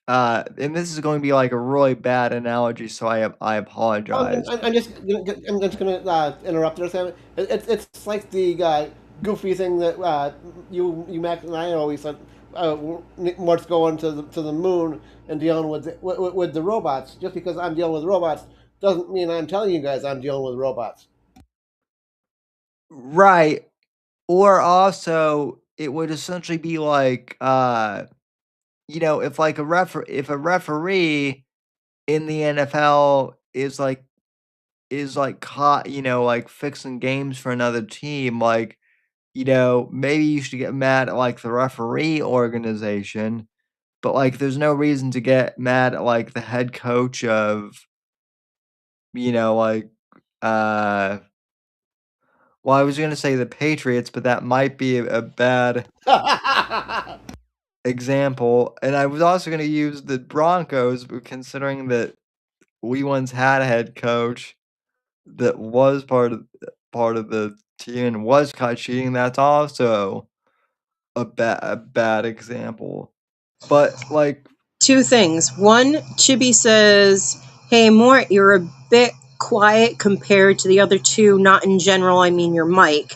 and this is going to be like a really bad analogy, so I apologize. I'm just gonna interrupt there, Sam. It's like the goofy thing that you Max and I always said. What's going to the moon and dealing with the robots? Just because I'm dealing with robots doesn't mean I'm telling you guys I'm dealing with robots. Right. Or also, it would essentially be like, if a referee in the NFL is caught, like fixing games for another team, like, maybe you should get mad at, like, the referee organization, but, like, there's no reason to get mad at, like, the head coach of, like, uh well, I was gonna say the Patriots, but that might be a bad example, and I was also gonna use the Broncos, but considering that we once had a head coach that was part of the team and was caught cheating, that's also a bad example. But, like, Two things. One, Chibi says, "Hey, Mort, you're a bit quiet compared to the other two. Not in general, I mean your mic."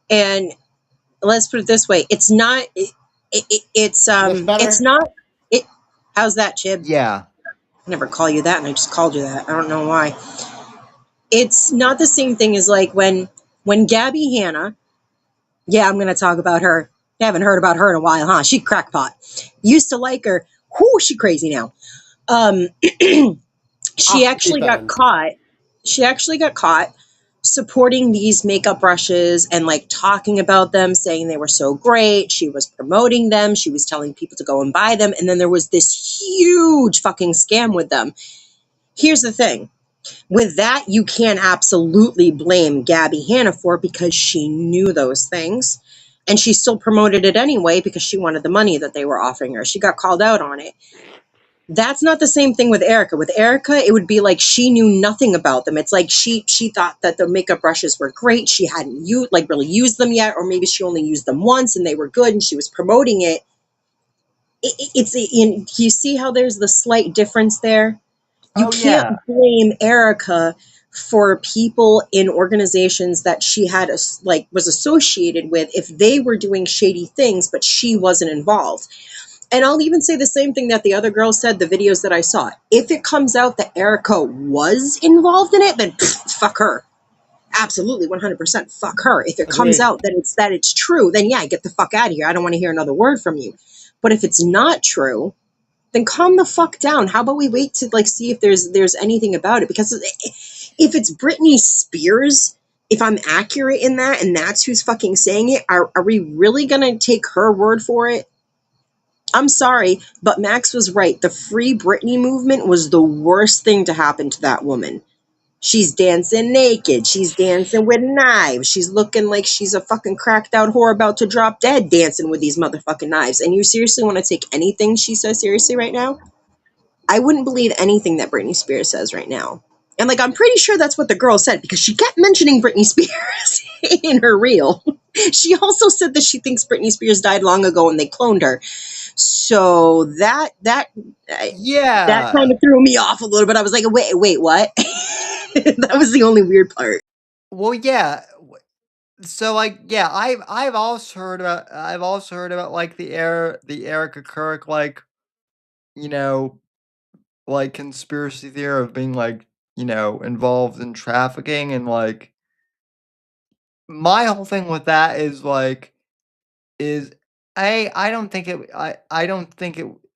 And let's put it this way: it's not. This It's better? not. It. How's that, Chib? yeah. I never call you that, and I just called you that. I don't know why. It's not the same thing as like when Gabby Hanna. Yeah, I'm gonna talk about her. I haven't heard about her in a while, huh? She crackpot. Used to like her. Whoo, she crazy now. She Off the actually deep got end. caught. She actually got caught supporting these makeup brushes and like talking about them, saying they were so great. She was promoting them. She was telling people to go and buy them. And then there was this huge fucking scam with them. Here's the thing. With that, you can absolutely blame Gabby Hanna for it because she knew those things. And she still promoted it anyway because she wanted the money that they were offering her. She got called out on it. That's not the same thing with Erica. With Erica, it would be like she knew nothing about them. It's like she thought that the makeup brushes were great. She hadn't really used them yet, or maybe she only used them once and they were good, and she was promoting it. You see how there's the slight difference there. You Oh, yeah. can't blame Erica for people in organizations that she had was associated with if they were doing shady things, but she wasn't involved. And I'll even say the same thing that the other girl said, the videos that I saw. If it comes out that Erica was involved in it, then fuck her. Absolutely, 100% fuck her. If it comes Agreed. out that it's true, then yeah, get the fuck out of here. I don't want to hear another word from you. But if it's not true, then calm the fuck down. How about we wait to like see if there's anything about it? Because if it's Britney Spears, if I'm accurate in that and that's who's fucking saying it, are we really gonna take her word for it? I'm sorry, but Max was right. The Free Britney movement was the worst thing to happen to that woman. She's dancing naked. She's dancing with knives. She's looking like she's a fucking cracked out whore about to drop dead dancing with these motherfucking knives. And you seriously want to take anything she says seriously right now? I wouldn't believe anything that Britney Spears says right now. And like, I'm pretty sure that's what the girl said because she kept mentioning Britney Spears in her reel. She also said that she thinks Britney Spears died long ago and they cloned her. So that Yeah. kind of threw me off a little bit. I was like, wait, what? That was the only weird part. Well, yeah. So like yeah, I've also heard about like the Erica Kirk like you know like conspiracy theory of being like involved in trafficking and like my whole thing with that is like is I don't think it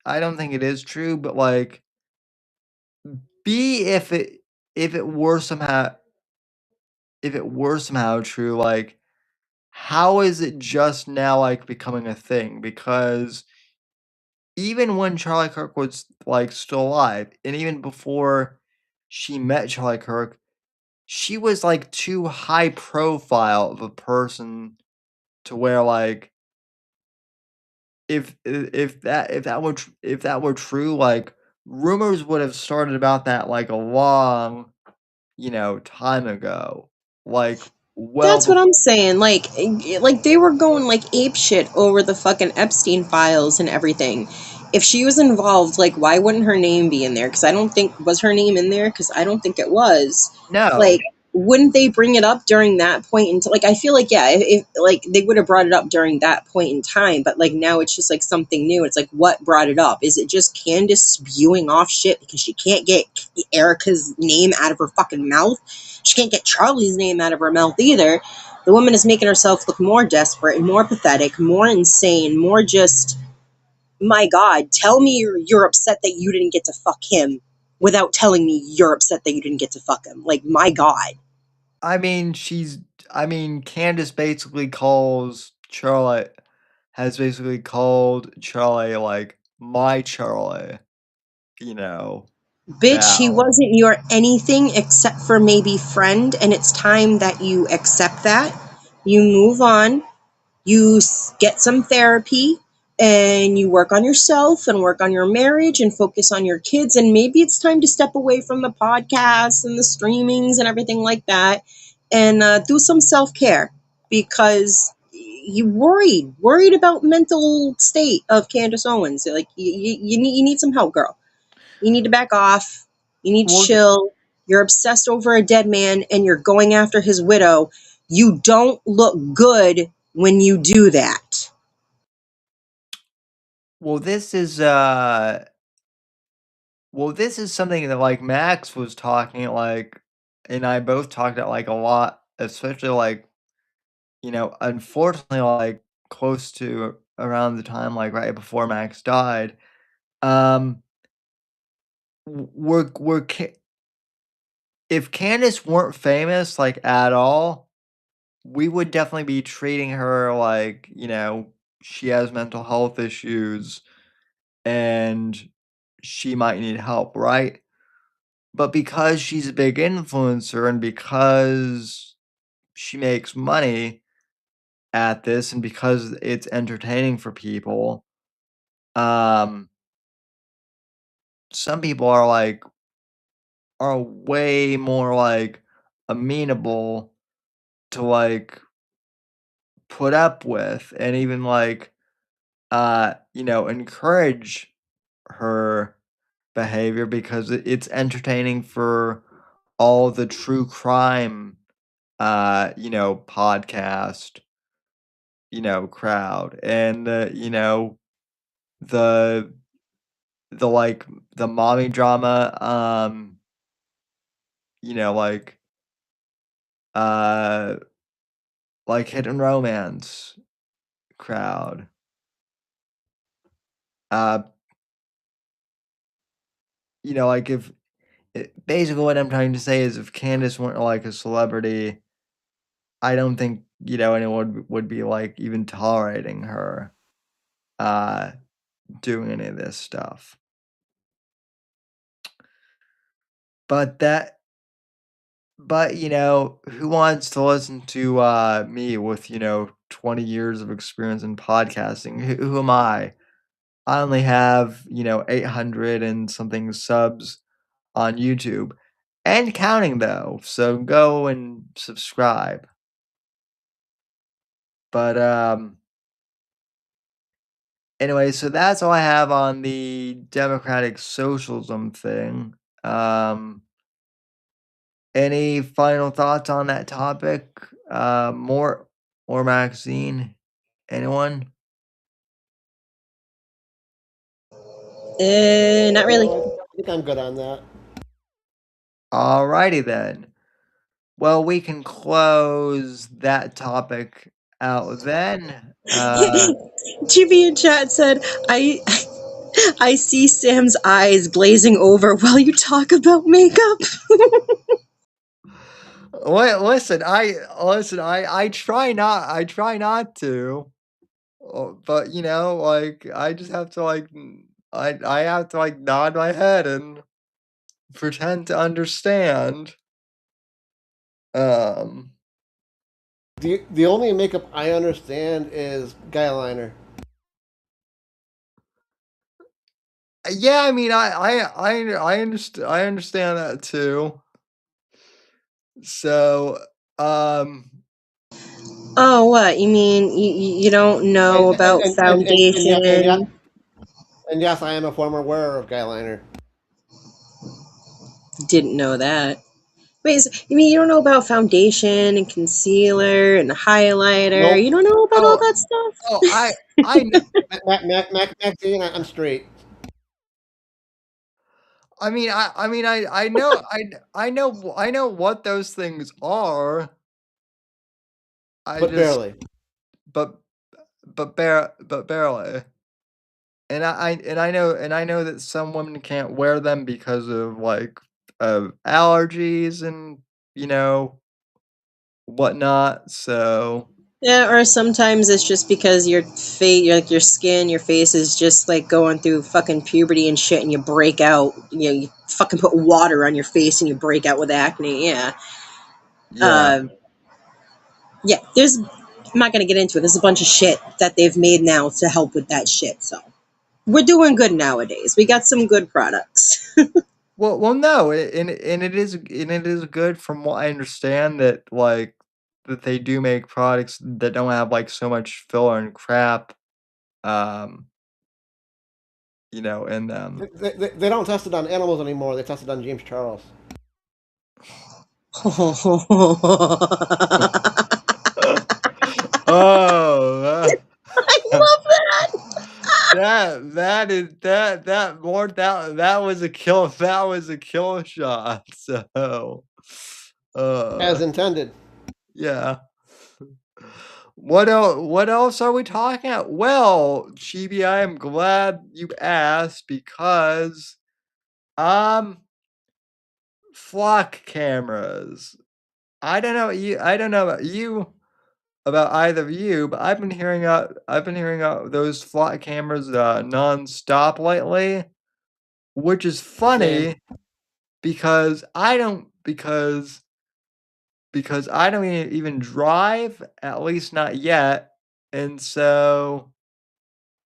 I don't think it is true, but like B if it were somehow true, like how is it just now like becoming a thing? Because even when Charlie Kirk was like still alive, and even before she met Charlie Kirk, she was like too high profile of a person to where like if that were true, like rumors would have started about that like a long, time ago. Like well That's what before. I'm saying. Like they were going like ape shit over the fucking Epstein files and everything. If she was involved, like, why wouldn't her name be in there? Because I don't think was her name in there. Because I don't think it was. Like, No. wouldn't they bring it up during that point? Like, I feel like yeah, if like they would have brought it up during that point in time. But like now, it's just like something new. It's like what brought it up? Is it just Candace spewing off shit because she can't get Erica's name out of her fucking mouth? She can't get Charlie's name out of her mouth either. The woman is making herself look more desperate and more pathetic, more insane, more just, my God, tell me you're upset that you didn't get to fuck him without telling me you're upset that you didn't get to fuck him. Like, my God. I mean, Candace basically calls Charlotte has basically called Charlie like my Charlie, you know, Bitch, he now. wasn't your anything except for maybe friend, and it's time that you accept that. You move on, you get some therapy, and you work on yourself and work on your marriage and focus on your kids, and maybe it's time to step away from the podcasts and the streamings and everything like that, and do some self-care, because you worried about mental state of Candace Owens. Like, you need some help, girl. You need to back off. You need to Well, chill. You're obsessed over a dead man and you're going after his widow. You don't look good when you do that. well, this is something that like Max was talking like, and I both talked about like a lot, especially like unfortunately like close to around the time like right before Max died. Um, we're if Candace weren't famous like at all, we would definitely be treating her like, she has mental health issues and she might need help, right? But because she's a big influencer and because she makes money at this and because it's entertaining for people, um, some people are way more like amenable to like put up with and even like encourage her behavior because it's entertaining for all the true crime podcast crowd and the like the mommy drama you know like uh like hidden romance crowd. uh like if basically what I'm trying to say is if Candace weren't like a celebrity, I don't think anyone would be like even tolerating her uh doing any of this stuff. But who wants to listen to me with 20 years of experience in podcasting? Who am I? I only have 800 and something subs on YouTube and counting though, so go and subscribe. But anyway, so that's all I have on the democratic socialism thing. Any final thoughts on that topic? More or Maxine? Anyone? Not really. I think I'm good on that. Alrighty then. Well, we can close that topic out then. GB in chat said, I see Sam's eyes glazing over while you talk about makeup. Wait, listen. I try not to, but like I just have to I have to nod my head and pretend to understand. Um. The only makeup I understand is guy liner. Yeah, I mean, I understand that too. So, Oh, what? You mean you don't know about foundation? And yes, I am a former wearer of guy liner. Didn't know that. Wait, you mean you don't know about foundation and concealer and highlighter? Nope. You don't know about all oh, that stuff? oh, I, Maxine, I'm straight. I mean, I know, I know what those things are. I But just, barely. but, but barely. And I know that some women can't wear them because of of allergies and whatnot. So Yeah, or sometimes it's just because your face, your skin, your face is just like going through fucking puberty and shit, and you break out. You fucking put water on your face and you break out with acne. Yeah, yeah. uh, yeah. I'm not gonna get into it. There's a bunch of shit that they've made now to help with that shit. So we're doing good nowadays. We got some good products. Well, no, and it is good from what I understand that that they do make products that don't have so much filler and crap, um, in them. They don't test it on animals anymore. They test it on James Charles. Oh, I love that. that was a kill shot. So, As uh, intended. yeah. What else are we talking about? Well, Chibi, I am glad you asked because um flock cameras. I don't know about either of you, but I've been hearing out those flock cameras nonstop lately, which is Same. funny because I don't even drive, at least not yet. And so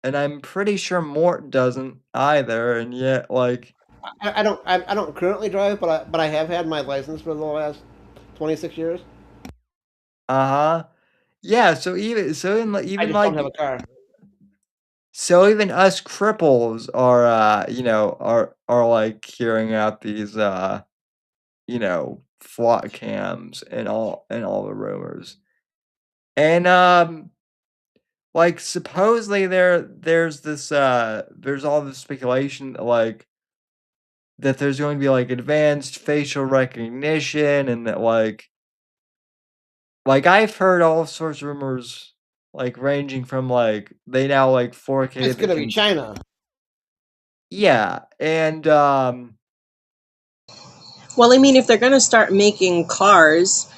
and I'm pretty sure Mort doesn't either, and yet, I don't currently drive, but I have had my license for the last 26 years. uh-huh. Yeah, I just don't have a car. so even us cripples are, are hearing out these, flock cams and all the rumors. And, supposedly there's all this speculation that, that there's going to be, advanced facial recognition and that, I've heard all sorts of rumors, ranging from, they now, 4K It's that gonna be can China. yeah, and, Well, I mean, if they're gonna start making cars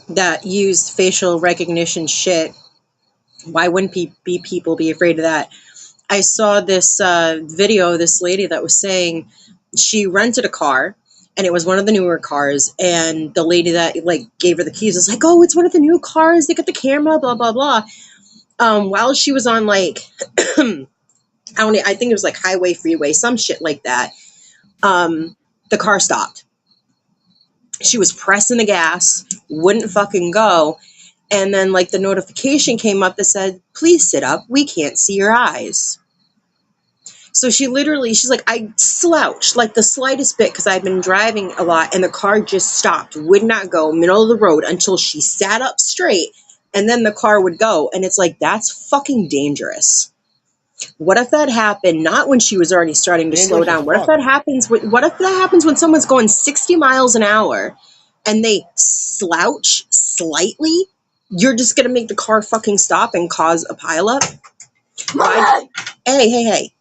that use facial recognition shit, why wouldn't people be afraid of that? I saw this video of this lady that was saying she rented a car and it was one of the newer cars, and the lady that gave her the keys was like, "Oh, it's one of the new cars. They got the camera, blah blah blah." While she was on I think it was highway, freeway, some shit like that. The car stopped. She was pressing the gas, wouldn't fucking go. And then the notification came up that said, "Please sit up. We can't see your eyes." So she's like, I slouched the slightest bit because I've been driving a lot and the car just stopped, would not go middle of the road until she sat up straight and then the car would go. And it's like, that's fucking dangerous. What if that happened not when she was already starting to slow Dangerous as down? What if fuck. that happens when someone's going 60 miles an hour and they slouch slightly? You're just going to make the car fucking stop and cause a pileup? Hey.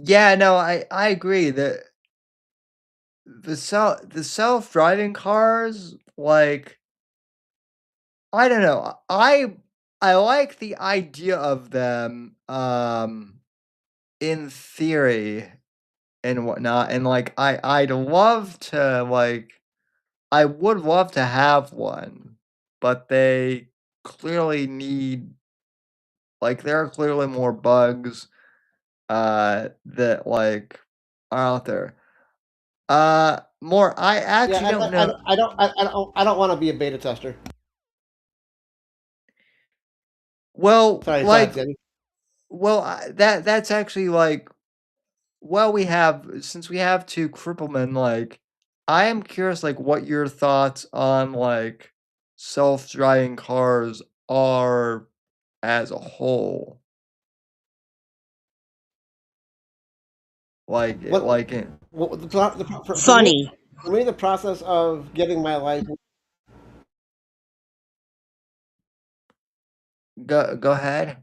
Yeah, no, I agree that the self-driving cars, like, I don't know. I like the idea of them in theory and whatnot, and like I'd love to, like, I would love to have one, but they clearly need, like, there are clearly more bugs that, like, are out there. More, I Yeah, actually don't know. I don't want to be a beta tester. Well, Sorry, go ahead, like, Sandy. well, that's actually, like, well, since we have 2 cripplemen, like, I am curious, like, what your thoughts on, like, self-driving cars are as a whole. What, Like it what Funny. for me, the process of getting my license. go ahead.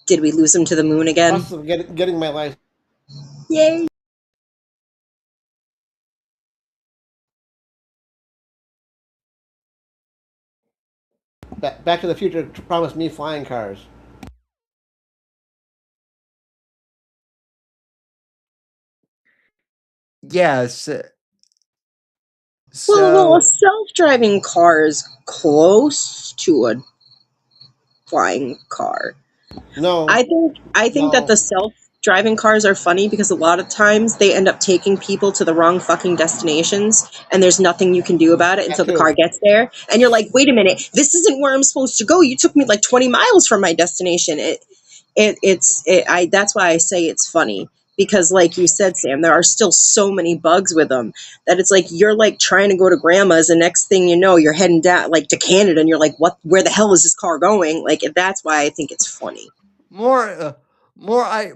Did we lose him to the moon again? Process of getting my license. Yay. Back to the Future promised me flying cars. Yes. Well, a So self-driving car is close to a flying car. No, I think that no, the self-driving cars are funny because a lot of times they end up taking people to the wrong fucking destinations, and there's nothing you can do about it that until the too. car gets there, and you're like, wait a minute, this isn't where I'm supposed to go. You took me like 20 miles from my destination. That's why I say it's funny, because like you said, Sam, there are still so many bugs with them that it's like you're like trying to go to grandma's, and next thing you know, you're heading down like to Canada, and you're like, what, where the hell is this car going? Like, that's why I think it's funny. more I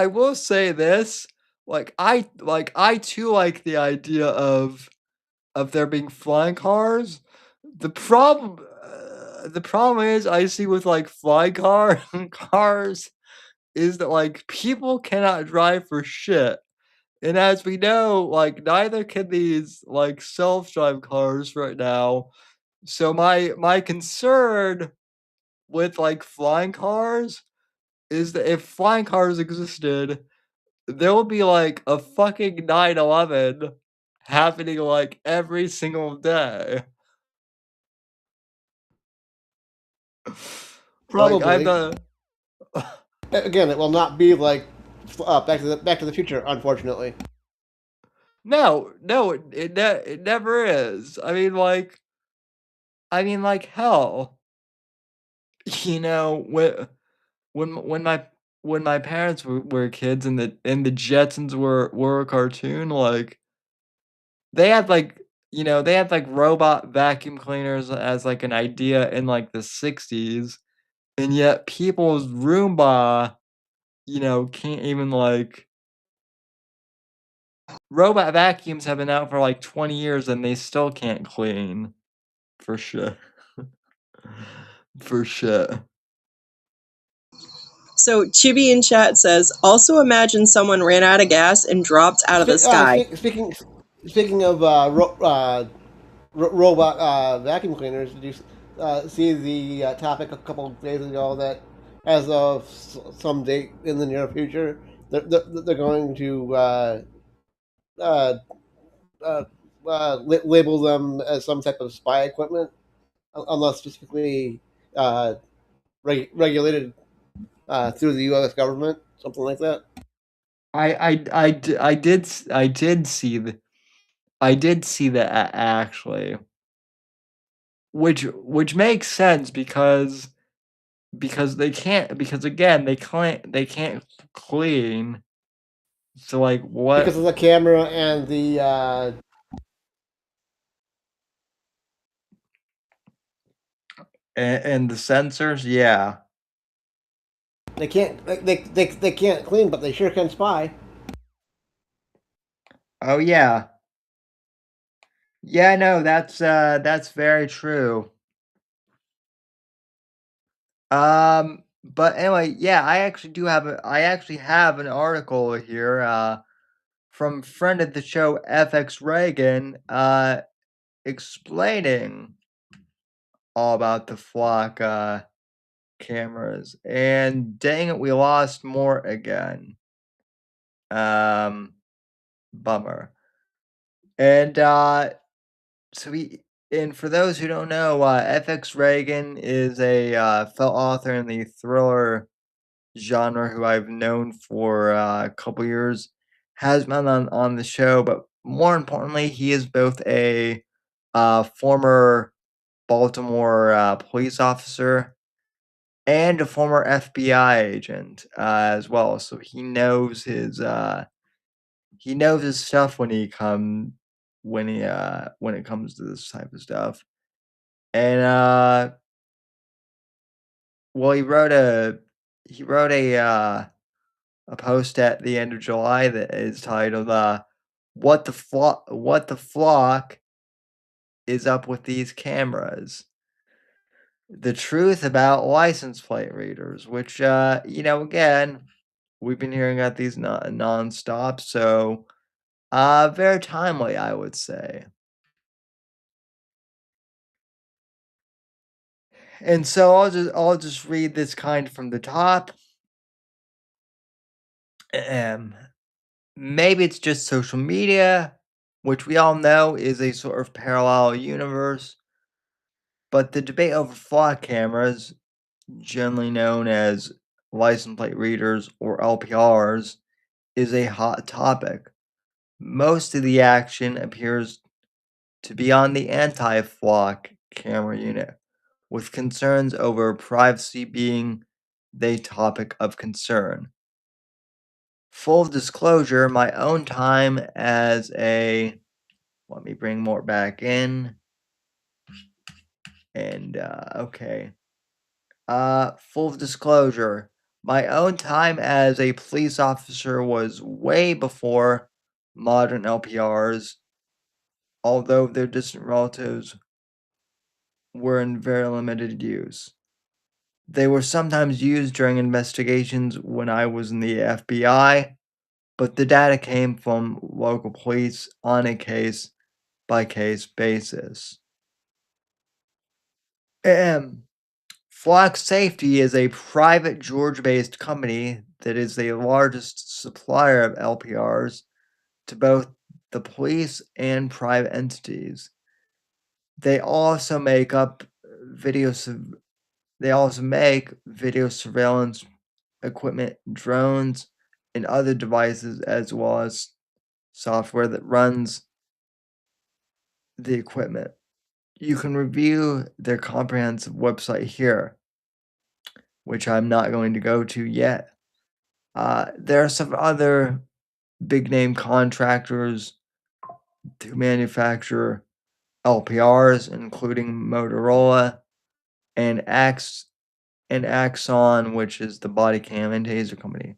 will say this, I too like the idea of there being flying cars. The problem is I see with, like, flying cars is that, like, people cannot drive for shit. And as we know, like, neither can these, like, self-drive cars right now. So my concern with, like, flying cars is that if flying cars existed, there would be, like, a fucking 9/11 happening, like, every single day. Like, I'm Probably. not. Again, it will not be like Back to the Future, unfortunately. No, it never is. I mean, like, hell, you know, when my parents were kids and the Jetsons were a cartoon, like, they had, like, they had, like, robot vacuum cleaners as, like, an idea in, like, the '60s, and yet people's Roomba, can't even, like, robot vacuums have been out for, like, 20 years, and they still can't clean, for sure. For sure. So Chibi in chat says, also imagine someone ran out of gas and dropped out of the sky. Speaking of robot vacuum cleaners, did you see the topic a couple of days ago that as of some date in the near future, they're going to uh, uh, label them as some type of spy equipment, unless specifically uh, regulated through the U.S. government, something like that. I did see that actually, which makes sense because because they can't. Because again, they can't clean. So like what? because of the camera and the And the sensors, yeah. they can't clean, but they sure can spy. Oh yeah. Yeah, no, that's very true. But anyway, yeah, I actually have an article here from friend of the show FX Reagan explaining all about the flock cameras. And dang it, we lost more again. Um Bummer. And so we and for those who don't know, FX Reagan is a fellow author in the thriller genre who I've known for a couple years, has been on the show, but more importantly, he is both a former Baltimore police officer and a former FBI agent as well. So he knows his stuff when it comes to this type of stuff. And well, he wrote a post at the end of July that is titled What the Flock is Up with These Cameras? The Truth About License Plate Readers, which again, we've been hearing about these nonstop, so very timely, I would say. And so I'll just read this kind from the top. Maybe it's just social media, which we all know is a sort of parallel universe, but the debate over flock cameras, generally known as license plate readers or LPRs, is a hot topic. Most of the action appears to be on the anti-flock camera unit, with concerns over privacy being the topic of concern. Full disclosure, my own time as a let me bring more back in. And okay. Full disclosure, my own time as a police officer was way before modern LPRs, although their distant relatives were in very limited use. They were sometimes used during investigations when I was in the FBI, but the data came from local police on a case by case basis. Flock Safety is a private Georgia-based company that is the largest supplier of LPRs to both the police and private entities. They also make video surveillance equipment, drones, and other devices, as well as software that runs the equipment. You can review their comprehensive website here, which I'm not going to go to yet. There are some other big name contractors who manufacture LPRs, including Motorola and Axon, which is the body cam and taser company.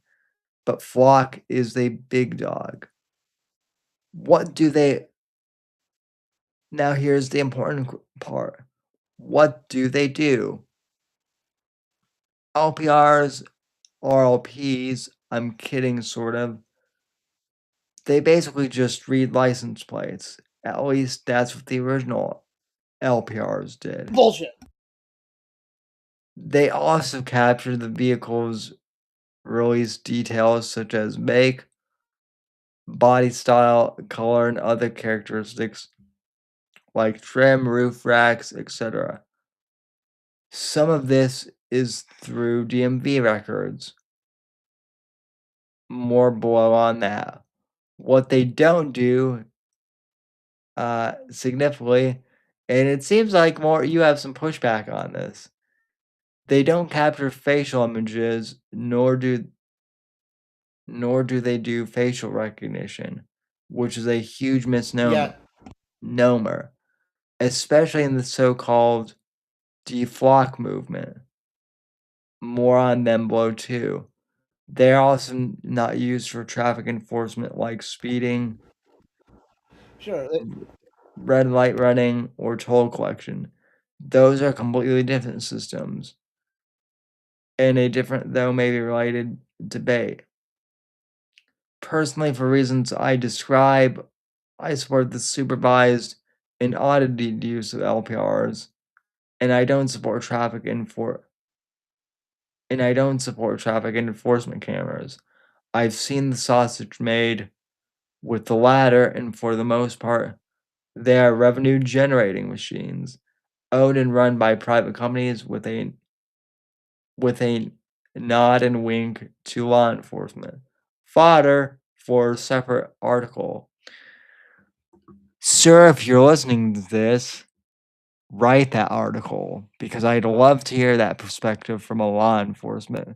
But Flock is the big dog. Now here's the important part. What do they do? LPRs, RLPs, I'm kidding sort of. They basically just read license plates. At least that's what the original LPRs did. Bullshit. They also capture the vehicle's release details such as make, body style, color, and other characteristics like trim, roof racks, etc. Some of this is through DMV records. More below on that. What they don't do significantly, and it seems like more you have some pushback on this. they don't capture facial images, nor do they do facial recognition, which is a huge misnomer, Yet, especially in the so-called deflock movement. More on them below too. They're also not used for traffic enforcement like speeding, sure. red light running, or toll collection. Those are completely different systems in a different, though maybe related, debate. Personally, for reasons I describe, I support the supervised and audited use of LPRs, and I don't support traffic enforcement cameras. I've seen the sausage made with the latter, and for the most part, they are revenue generating machines, owned and run by private companies with a nod and wink to law enforcement. Fodder for a separate article. Sir, if you're listening to this, write that article because I'd love to hear that perspective from a law enforcement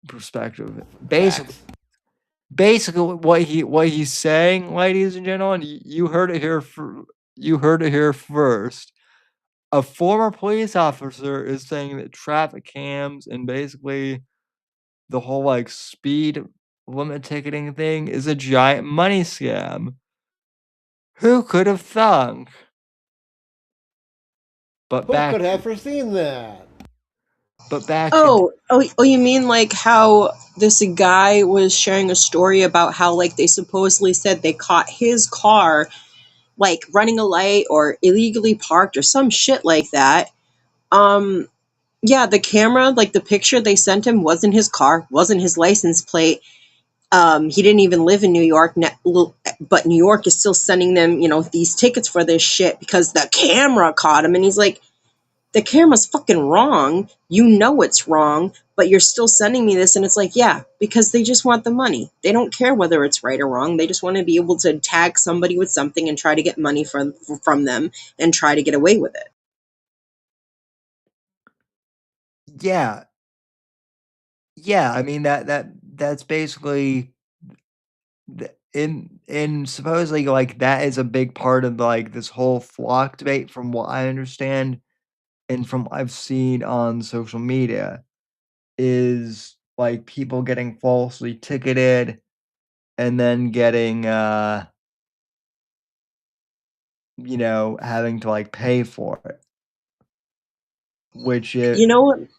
perspective. Facts. Basically what he's saying, ladies and gentlemen, you heard it here first. A former police officer is saying that traffic cams and basically the whole like speed limit ticketing thing is a giant money scam. Who could have thunk? But Who back could have foreseen that? but back to Oh, you mean like how this guy was sharing a story about how like they supposedly said they caught his car like running a light or illegally parked or some shit like that. Um yeah, the camera, like the picture they sent him wasn't his car, wasn't his license plate. He didn't even live in New York, but New York is still sending them, these tickets for this shit because the camera caught him. And he's like, the camera's fucking wrong. You know it's wrong, but you're still sending me this. And it's like, yeah, because they just want the money. They don't care whether it's right or wrong. They just want to be able to tag somebody with something and try to get money from them and try to get away with it. yeah, I mean that's basically in supposedly like that is a big part of like this whole flock debate from what I understand and from what I've seen on social media is like people getting falsely ticketed and then getting having to like pay for it, which it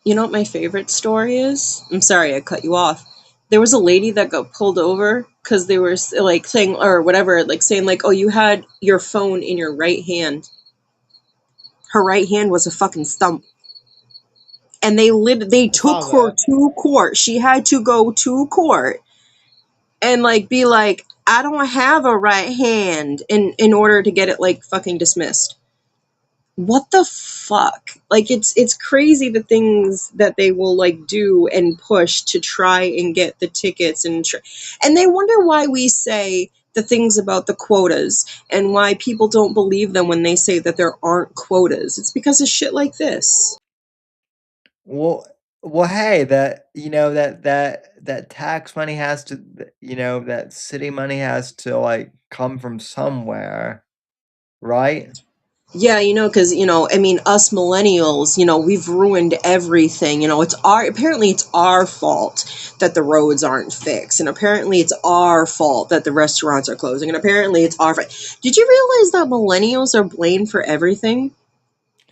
You know what my favorite story is? I'm sorry I cut you off. There was a lady that got pulled over because they were like saying or whatever, like saying like, "Oh, you had your phone in your right hand." Her right hand was a fucking stump, and they I took saw her that. to court. She had to go to court and like be like, "I don't have a right hand," in order to get it like fucking dismissed. What the fuck? Like it's crazy the things that they will like do and push to try and get the tickets and they wonder why we say the things about the quotas and why people don't believe them when they say that there aren't quotas. It's because of shit like this. well hey, that that tax money has to that city money has to like come from somewhere, right? Yeah, because I mean, us millennials, we've ruined everything. It's our fault that the roads aren't fixed, and apparently it's our fault that the restaurants are closing, and apparently it's our fault. Did you realize that millennials are blamed for everything?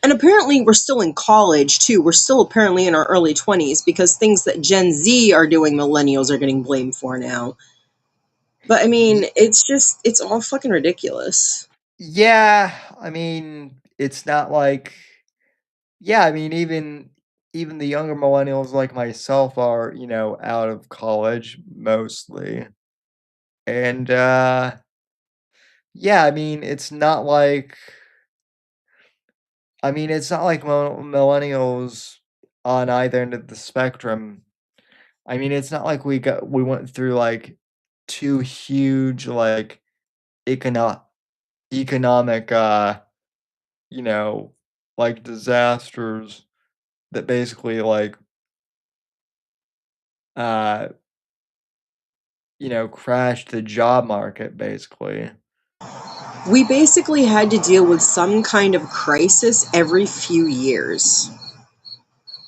And apparently we're still in college too. We're still apparently in our early 20s because things that Gen Z are doing, millennials are getting blamed for now. But I mean, Ye- it's all fucking ridiculous. yeah, I mean, it's not like yeah, I mean, even the younger millennials like myself are, out of college mostly. And yeah, I mean, it's not like millennials on either end of the spectrum. I mean, it's not like we went through like two huge like econo economic like disasters that basically like crashed the job market basically. We basically had to deal with some kind of crisis every few years.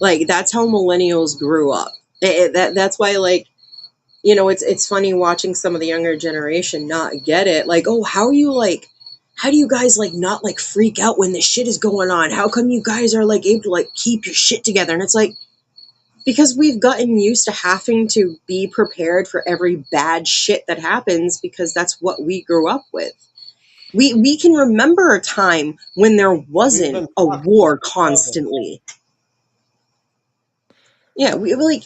Like, that's how millennials grew up. That's why, like, it's funny watching some of the younger generation not get it. Like, oh, how do you guys like not like freak out when this shit is going on? How come you guys are like able to like keep your shit together? And it's like, because we've gotten used to having to be prepared for every bad shit that happens, because that's what we grew up with. We can remember a time when there We've wasn't been a taught war since childhood. constantly. Yeah, we like,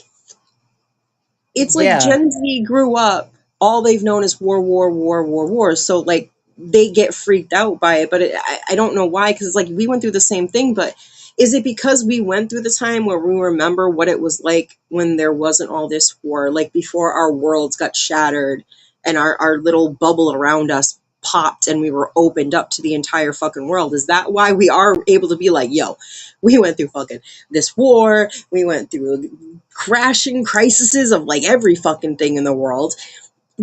it's like Yeah. Gen Z grew up, all they've known is war, war, war, war, war. So like they get freaked out by it, but I don't know why, because like we went through the same thing. But is it because we went through the time where we remember what it was like when there wasn't all this war, like before our worlds got shattered and our little bubble around us popped and we were opened up to the entire fucking world? Is that why we are able to be like, yo, we went through fucking this war, we went through crashing crises of like every fucking thing in the world?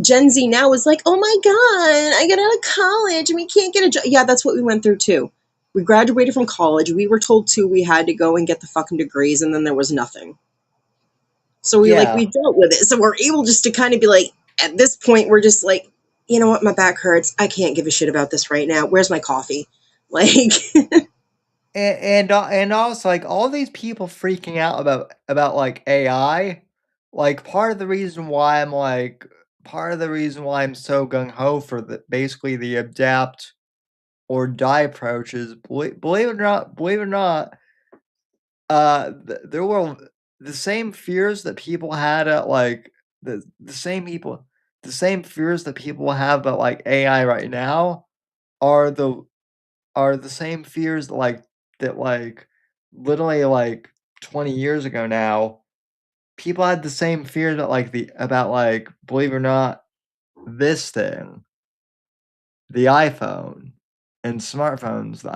Gen Z now is like, oh my God, I got out of college and we can't get a job. Yeah, that's what we went through too. We graduated from college. We were told too we had to go and get the fucking degrees, and then there was nothing. So we Yeah. dealt with it. So we're able just to kind of be like, at this point, we're just like, you know what, my back hurts. I can't give a shit about this right now. Where's my coffee? Like, And also like all these people freaking out about like AI, like part of the reason why I'm so gung ho for basically the adapt or die approach is believe it or not, there were the same fears that people had at like the same fears that people have about like AI right now are the same fears that like literally like 20 years ago now people had the same fears about like believe it or not this thing, the iPhone and smartphones that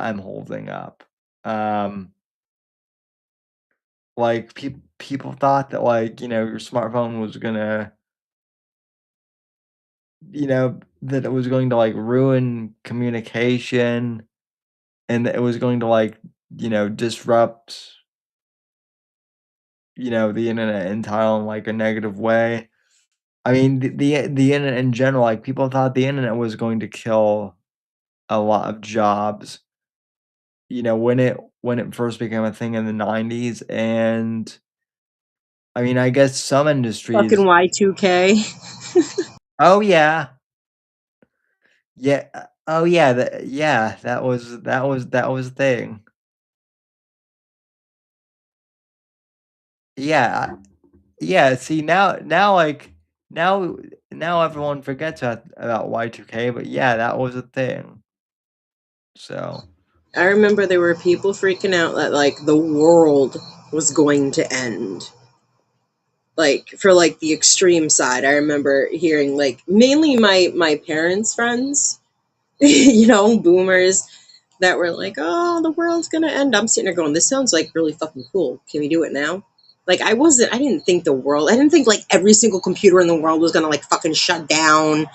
I'm holding up. Um like people thought that like your smartphone was gonna that it was going to like ruin communication and that it was going to like disrupt the internet entirely in like a negative way. I mean, the internet in general, like people thought the internet was going to kill a lot of jobs, when it first became a thing in the 90s. And I mean, I guess some fucking industries. Y2K. Oh yeah, yeah, oh yeah, that was a thing. Yeah, yeah. See now now everyone forgets about Y2K, but yeah, that was a thing. So. I remember there were people freaking out that like the world was going to end. Like for like the extreme side, I remember hearing like mainly my parents' friends, boomers that were like, "Oh, the world's gonna end." I'm sitting there going, "This sounds like really fucking cool. Can we do it now?" Like I didn't think I didn't think like every single computer in the world was gonna like fucking shut down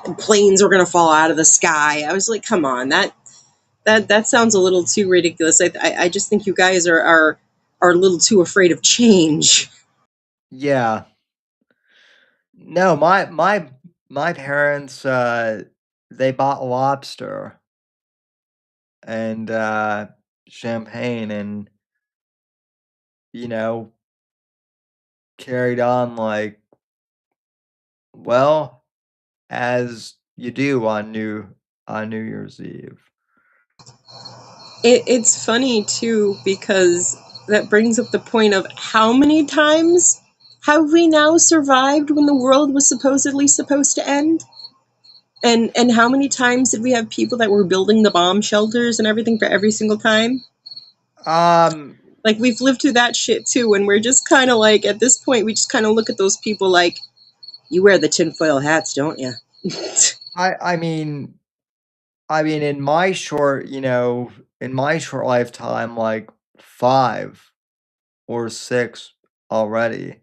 and planes were gonna fall out of the sky. I was like, come on, that sounds a little too ridiculous. I just think you guys are a little too afraid of change. Yeah. No, my parents, they bought lobster and, champagne and, you know, carried on like, well, as you do on New Year's Eve. It's funny too, because that brings up the point of how many times have we now survived when the world was supposedly supposed to end? And how many times did we have people that were building the bomb shelters and everything for every single time? Um, Like we've lived through that shit too, and we're just kind of like at this point we just kind of look at those people like, you wear the tinfoil hats, don't you? I mean, in my short, in my short lifetime, like 5 or 6 already.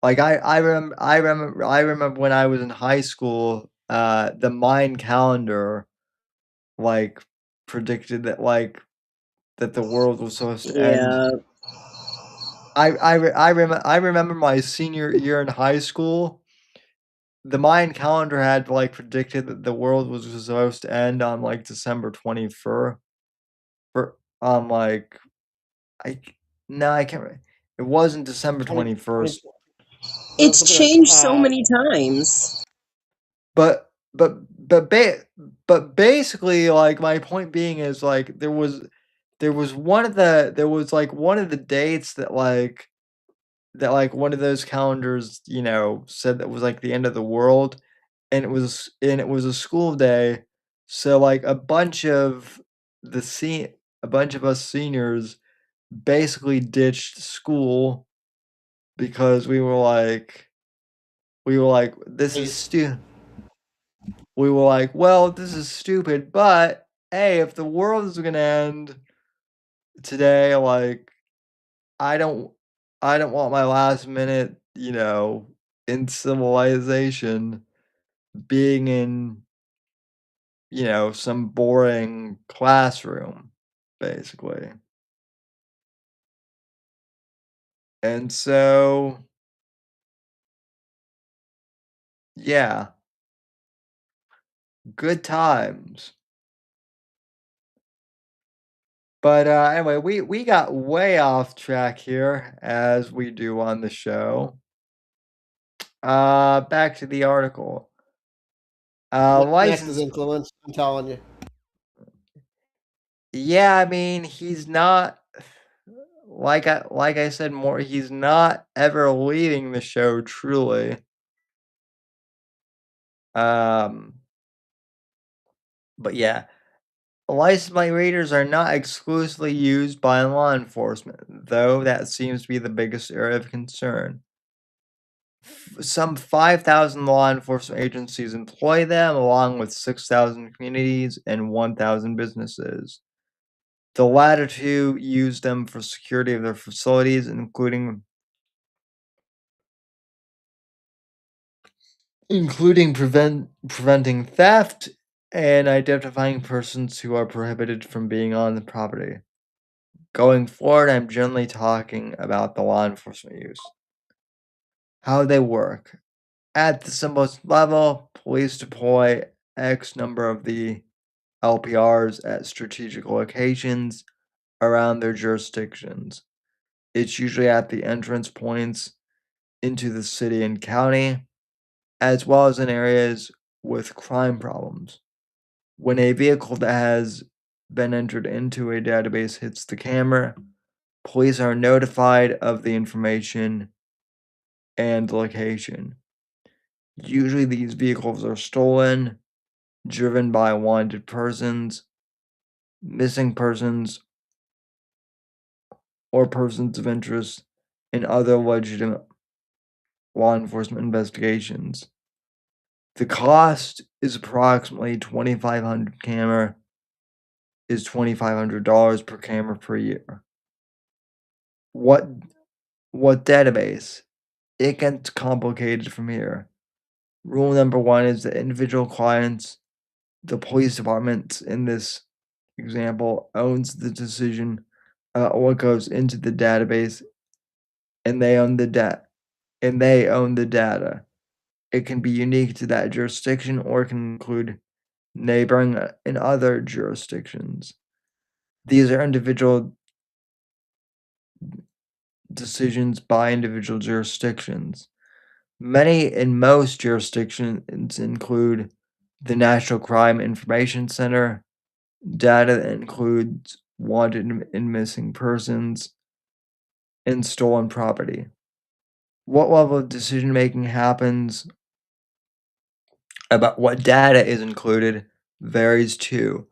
Like I remember when I was in high school, the Mayan calendar like predicted that the world was supposed to end. Yeah. I remember my senior year in high school. The Mayan calendar had like predicted that the world was supposed to end on like December 21st. For like I c- no, I can't. It wasn't December 20, 20, 21st. It's something like changed so many times. But basically, like, my point being is, like, there was one of the dates that, like, one of those calendars, said that was, like, the end of the world, and it was a school day, so, like, a bunch of us seniors basically ditched school because "This is days. stu" we were like, "Well, this is stupid, but hey, if the world is gonna end today, like, I don't I don't want my last minute, in civilization being in, some boring classroom, basically." And so, yeah, good times. But, anyway, we got way off track here, as we do on the show. Back to the article. Next is License. influence. I'm telling you. Yeah, I mean, he's not like I said more. He's not ever leaving the show. Truly. Um, but yeah, license plate readers are not exclusively used by law enforcement, though that seems to be the biggest area of concern. Some 5,000 law enforcement agencies employ them, along with 6,000 communities and 1,000 businesses. The latter two use them for security of their facilities, including preventing theft and identifying persons who are prohibited from being on the property. Going forward, I'm generally talking about the law enforcement use. How they work. At the simplest level, police deploy X number of the LPRs at strategic locations around their jurisdictions. It's usually at the entrance points into the city and county, as well as in areas with crime problems. When a vehicle that has been entered into a database hits the camera, police are notified of the information and location. Usually, these vehicles are stolen, driven by wanted persons, missing persons, or persons of interest in other legitimate law enforcement investigations. The cost is approximately $2,500 per camera per year. What what database? It gets complicated from here. Rule number 1 is that individual clients, the police department in this example, owns the decision what goes into the database, and they own the data. It can be unique to that jurisdiction or can include neighboring and other jurisdictions. These are individual decisions by individual jurisdictions. Many and most jurisdictions include the National Crime Information Center, data that includes wanted and missing persons, and stolen property. What level of decision making happens about what data is included varies too.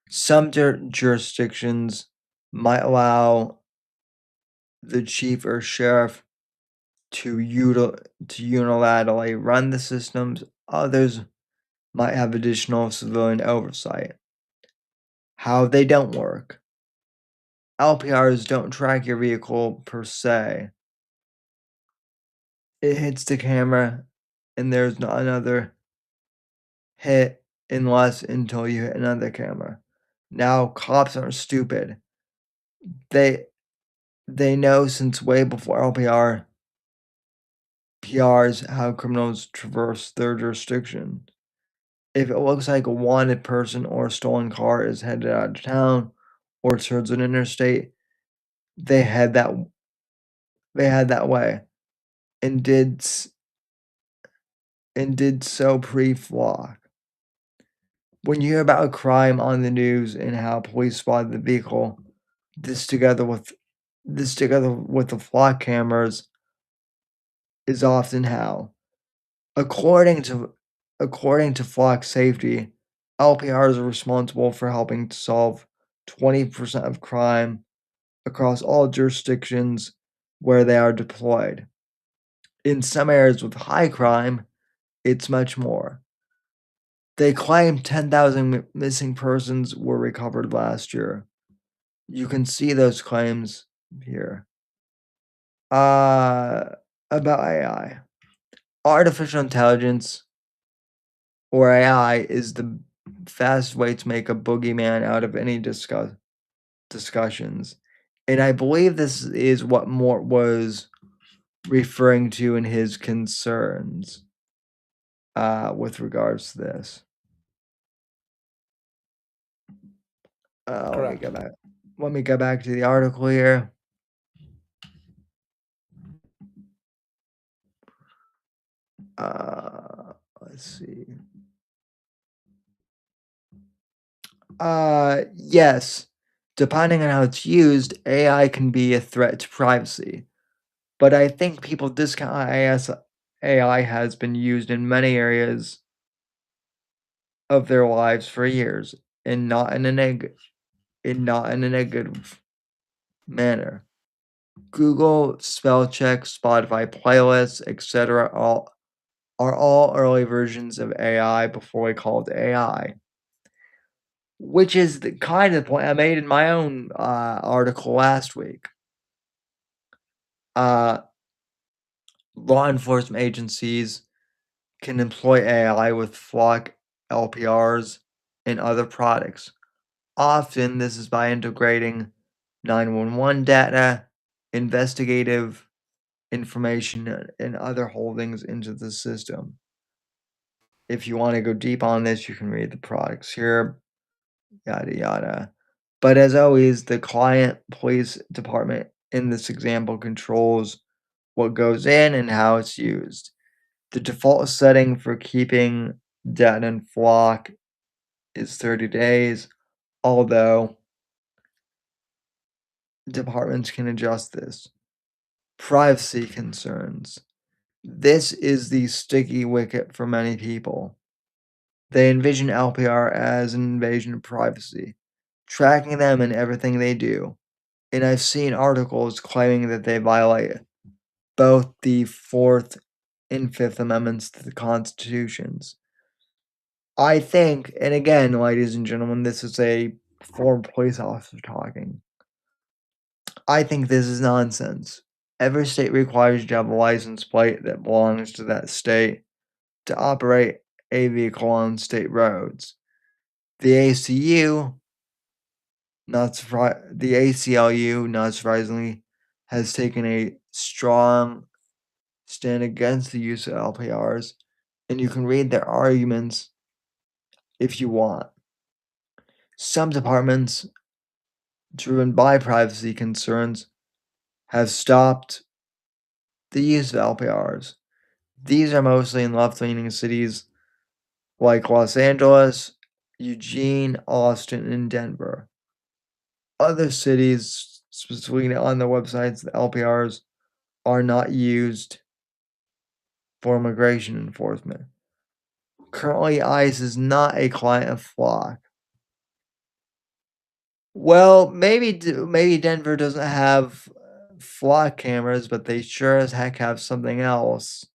Some jurisdictions might allow the chief or sheriff to unilaterally run the systems. Others might have additional civilian oversight. how they don't work. LPRs don't track your vehicle per se. It hits the camera, and there's not another hit until you hit another camera. Now, cops aren't stupid. They know since way before PRs how criminals traverse their jurisdiction. If it looks like a wanted person or a stolen car is headed out of town or towards an interstate, they head that way and did so pre-flock. When you hear about a crime on the news and how police spotted the vehicle, this together with the flock cameras is often how. According to flock safety, LPRs are responsible for helping to solve 20% of crime across all jurisdictions where they are deployed. In some areas with high crime, it's much more. They claim 10,000 missing persons were recovered last year. You can see those claims here. About AI. Artificial intelligence, or AI, is the fastest way to make a boogeyman out of any discussions. And I believe this is what Mort was referring to in his concerns with regards to this. Correct. Let me go back to the article here. Let's see. Yes. Depending on how it's used, AI can be a threat to privacy. But I think people discount how AI has been used in many areas of their lives for years, and not in a negative manner. Google, spell check, Spotify playlists, etc. are all early versions of AI before we called AI. Which is the kind of point I made in my own article last week. Law enforcement agencies can employ AI with flock LPRs and other products. Often, this is by integrating 911 data, investigative information, and other holdings into the system. If you want to go deep on this, you can read the products here, yada yada. But as always, the client police department in this example controls what goes in and how it's used. The default setting for keeping data in flock is 30 days, although departments can adjust this. Privacy concerns. This is the sticky wicket for many people. They envision LPR as an invasion of privacy, tracking them in everything they do. And I've seen articles claiming that they violate both the Fourth and Fifth Amendments to the Constitutions. I think, and again, ladies and gentlemen, this is a former police officer talking. I think this is nonsense. Every state requires you to have a license plate that belongs to that state to operate a vehicle on state roads. The ACLU, not surprisingly, has taken a strong stand against the use of LPRs, and you can read their arguments if you want. Some departments, driven by privacy concerns, have stopped the use of LPRs. These are mostly in left-leaning cities like Los Angeles, Eugene, Austin, and Denver. Other cities, specifically on their websites, the LPRs are not used for immigration enforcement. Currently, ICE is not a client of Flock. Well, maybe Denver doesn't have flock cameras, but they sure as heck have something else.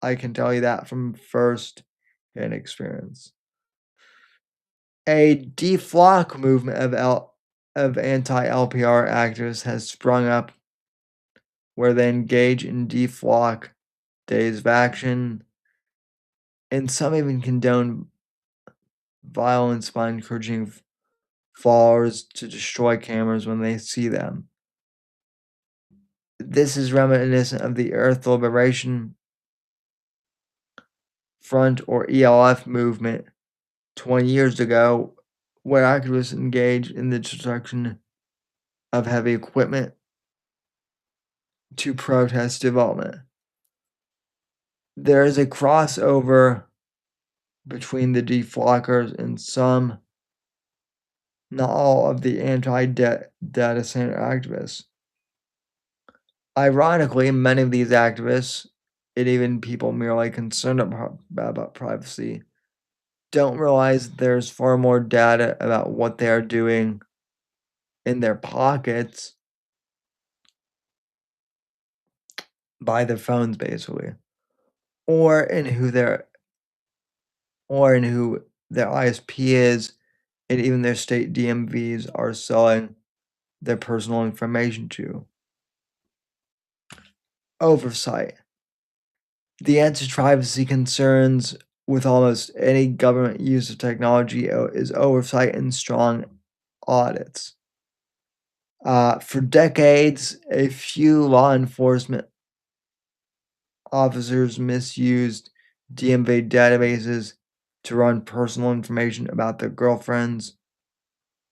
I can tell you that from first-hand experience. A deflock movement of anti-LPR activists has sprung up where they engage in deflock days of action, and some even condone violence by encouraging followers to destroy cameras when they see them. This is reminiscent of the Earth Liberation Front or ELF movement 20 years ago, where activists engaged in the destruction of heavy equipment to protest development. There is a crossover between the deflockers and some, not all, of the anti-data center activists. Ironically, many of these activists, and even people merely concerned about privacy, don't realize there's far more data about what they are doing in their pockets by their phones, basically, or in who their ISP is, and even their state DMVs are selling their personal information to. Oversight. The answer to privacy concerns with almost any government use of technology is oversight and strong audits. For decades, a few law enforcement officers misused DMV databases to run personal information about their girlfriends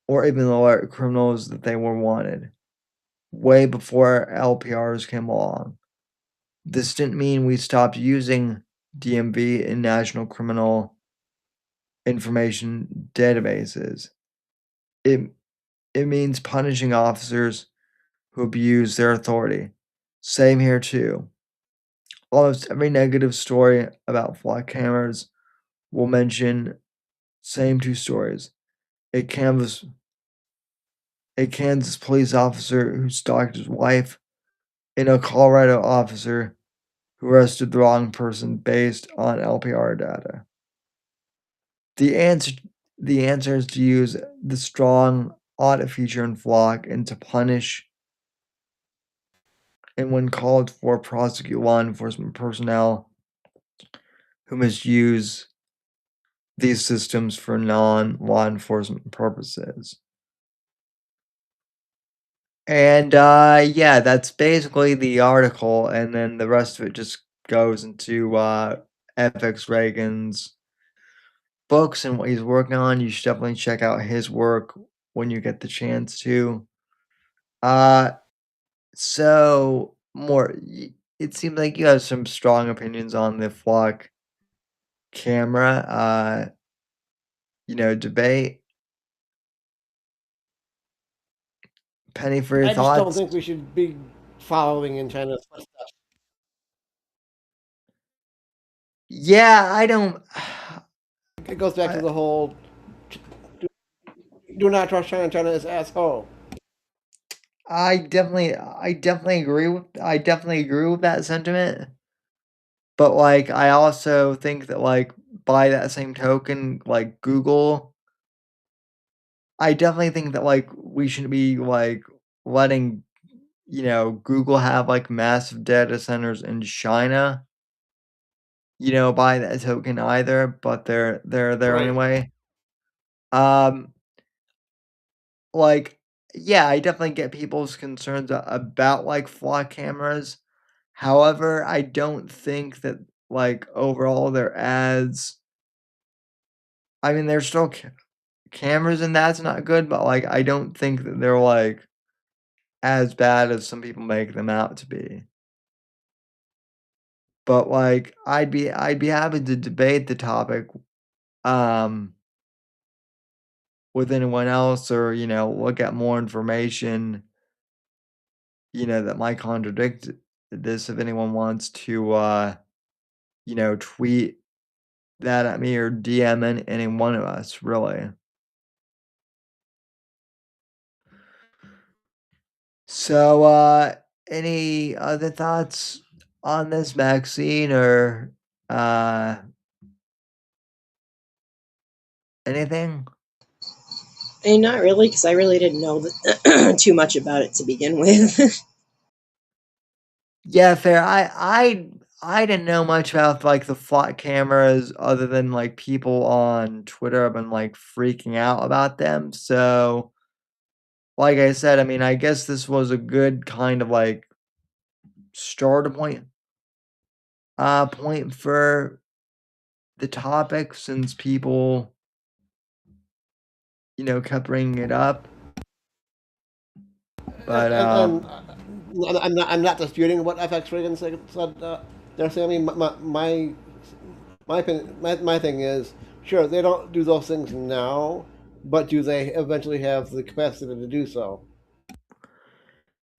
or even alert criminals that they were wanted, way before LPRs came along. This didn't mean we stopped using DMV and national criminal information databases. It means punishing officers who abuse their authority. Same here too. Almost every negative story about flock cameras will mention same two stories. A Kansas police officer who stalked his wife, and a Colorado officer who arrested the wrong person based on LPR data. The answer is to use the strong audit feature in Flock and to punish, and when called for, prosecute law enforcement personnel who misuse these systems for non-law enforcement purposes. And yeah, that's basically the article, and then the rest of it just goes into FX Reagan's books and what he's working on. You should definitely check out his work when you get the chance to. So more, it seems like you have some strong opinions on the flock camera, debate. Penny, for your I just don't thoughts? think we should be following in China's footsteps. Yeah, I don't. It goes back to the whole do not trust China. China is asshole. I definitely agree with that sentiment. But like, I also think that like by that same token, like Google, I definitely think that like we shouldn't be like letting Google have like massive data centers in China. By that token either, but they're there Right. anyway. Um, like, yeah, I definitely get people's concerns about like flock cameras. However, I don't think that like overall their ads. I mean, there's still cameras and that's not good, but like I don't think that they're like as bad as some people make them out to be. But like I'd be happy to debate the topic with anyone else, or look at more information that might contradict this. If anyone wants to tweet that at me or DM any one of us, really. So any other thoughts on this vaccine or anything? And not really, because I really didn't know too much about it to begin with. Yeah, fair. I didn't know much about like the flat cameras other than like people on Twitter have been like freaking out about them. So, like I said, I mean, I guess this was a good kind of like start point for the topic since people, kept bringing it up. But I'm not disputing what FX Reagan said. They're saying. I mean, my thing is, sure, they don't do those things now, but do they eventually have the capacity to do so?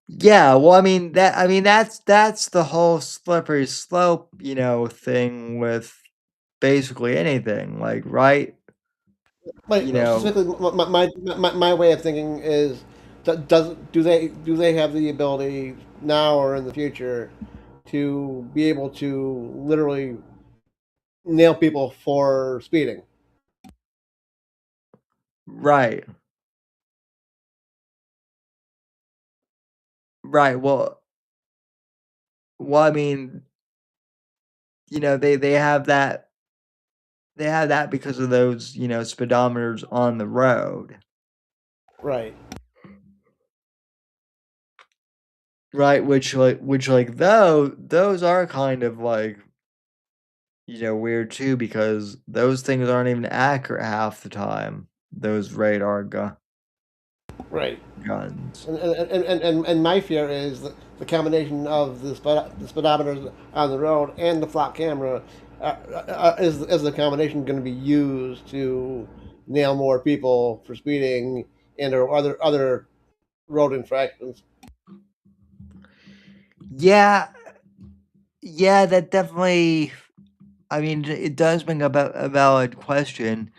yeah, well, that's the whole slippery slope, thing with basically anything, like, right? Like You know, specifically, my way of thinking is, do they have the ability now or in the future to be able to literally nail people for speeding? right, right. Well, I mean, they have that because of those, speedometers on the road, Right. right? Which those are kind of like, weird too because those things aren't even accurate half the time. Those radar Right. guns. And my fear is that the combination of the speedometers on the road and the flock camera is the combination going to be used to nail more people for speeding and or other road infractions? Yeah, yeah, that definitely. I mean, it does bring up a valid question.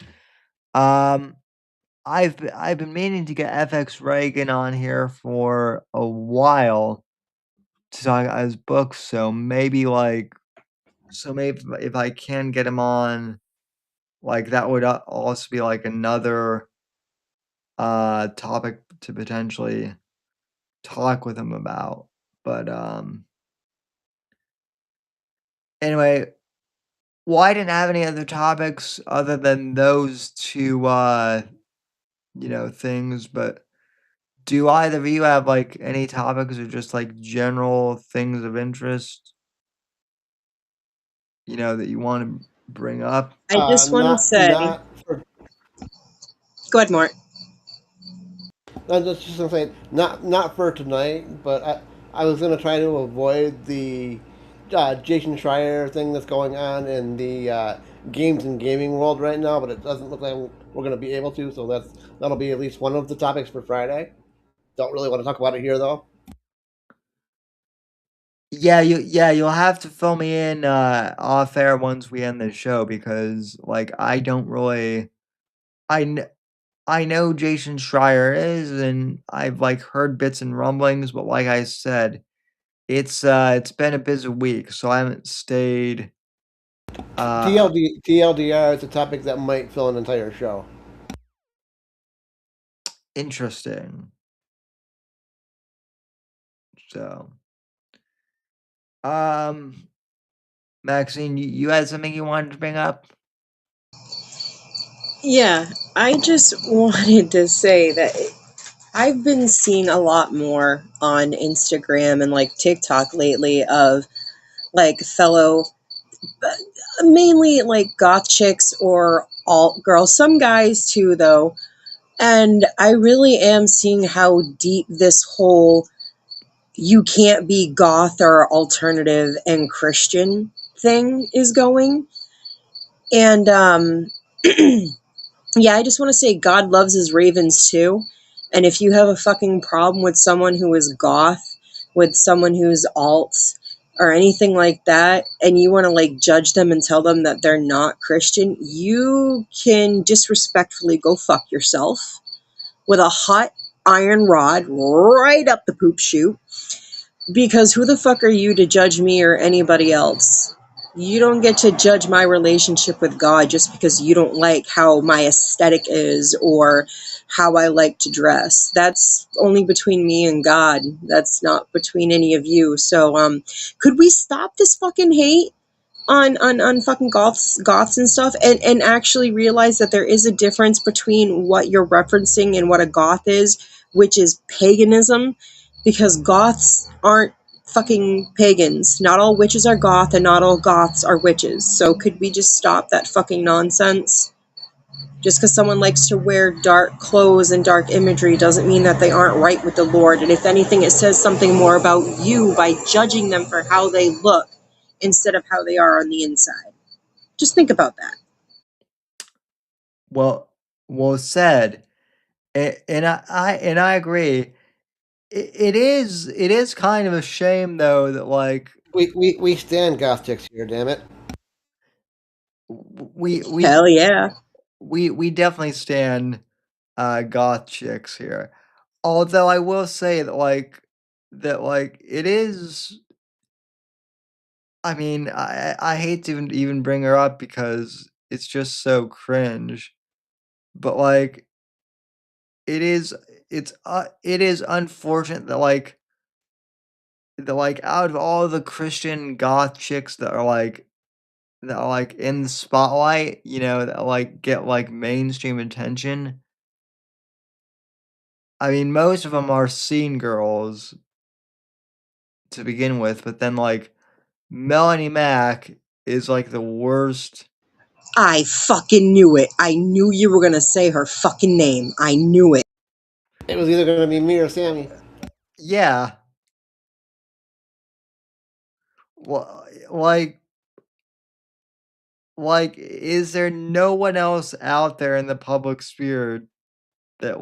Um, I've been meaning to get FX Reagan on here for a while to talk about his books, so maybe if I can get him on, like that would also be like another topic to potentially talk with him about. But anyway, well, I didn't have any other topics other than those two things, but do either of you have like any topics or just like general things of interest, that you want to bring up? I just want to Not say, not for go ahead, Mort. I'm just gonna say not for tonight, but I was gonna try to avoid the Jason Schreier thing that's going on in the games and gaming world right now, but it doesn't look like we're gonna be able to. So that'll be at least one of the topics for Friday. Don't really want to talk about it here though. Yeah, you'll have to fill me in off air once we end the show because like I kn- I know Jason Schreier is and I've like heard bits and rumblings, but like I said, it's been a busy week, so I haven't stayed TLDR is a topic that might fill an entire show. interesting. So, um Maxine, you had something you wanted to bring up? Yeah, I just wanted to say that I've been seeing a lot more on Instagram and like TikTok lately of like fellow, mainly like goth chicks or alt girls, some guys too, though. And I really am seeing how deep this whole you can't be goth or alternative and Christian thing is going. And yeah, I just want to say God loves his ravens too. And if you have a fucking problem with someone who is goth, with someone who's alt, or anything like that, and you want to like judge them and tell them that they're not Christian, you can disrespectfully go fuck yourself with a hot iron rod right up the poop chute. Because who the fuck are you to judge me or anybody else? You don't get to judge my relationship with God just because you don't like how my aesthetic is or how I like to dress. That's only between me and God. That's not between any of you. So, could we stop this fucking hate on fucking goths and stuff, and actually realize that there is a difference between what you're referencing and what a goth is, which is paganism, because goths aren't fucking pagans. Not all witches are goth and not all goths are witches. So could we just stop that fucking nonsense? Just because someone likes to wear dark clothes and dark imagery doesn't mean that they aren't right with the Lord. And if anything, it says something more about you by judging them for how they look instead of how they are on the inside. Just think about that. Well said. And I agree. It is kind of a shame though that like We stand goth chicks here, damn it. we Hell yeah. we definitely stand goth chicks here. Although I will say that it is. I mean, I hate to even bring her up because it's just so cringe. But like it is unfortunate that out of all the Christian goth chicks that are in the spotlight, that get mainstream attention. I mean, most of them are scene girls to begin with, but then Melanie Mac is the worst. I fucking knew it. I knew you were going to say her fucking name. I knew it. It was either going to be me or Sammy. Yeah. Well, is there no one else out there in the public sphere that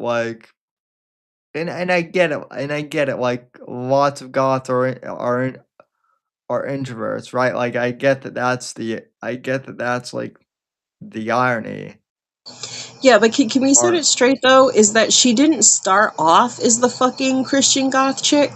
and I get it, lots of goths are introverts, right? I get that that's the irony. Yeah, but can we set Or it straight though? Is that she didn't start off as the fucking Christian goth chick.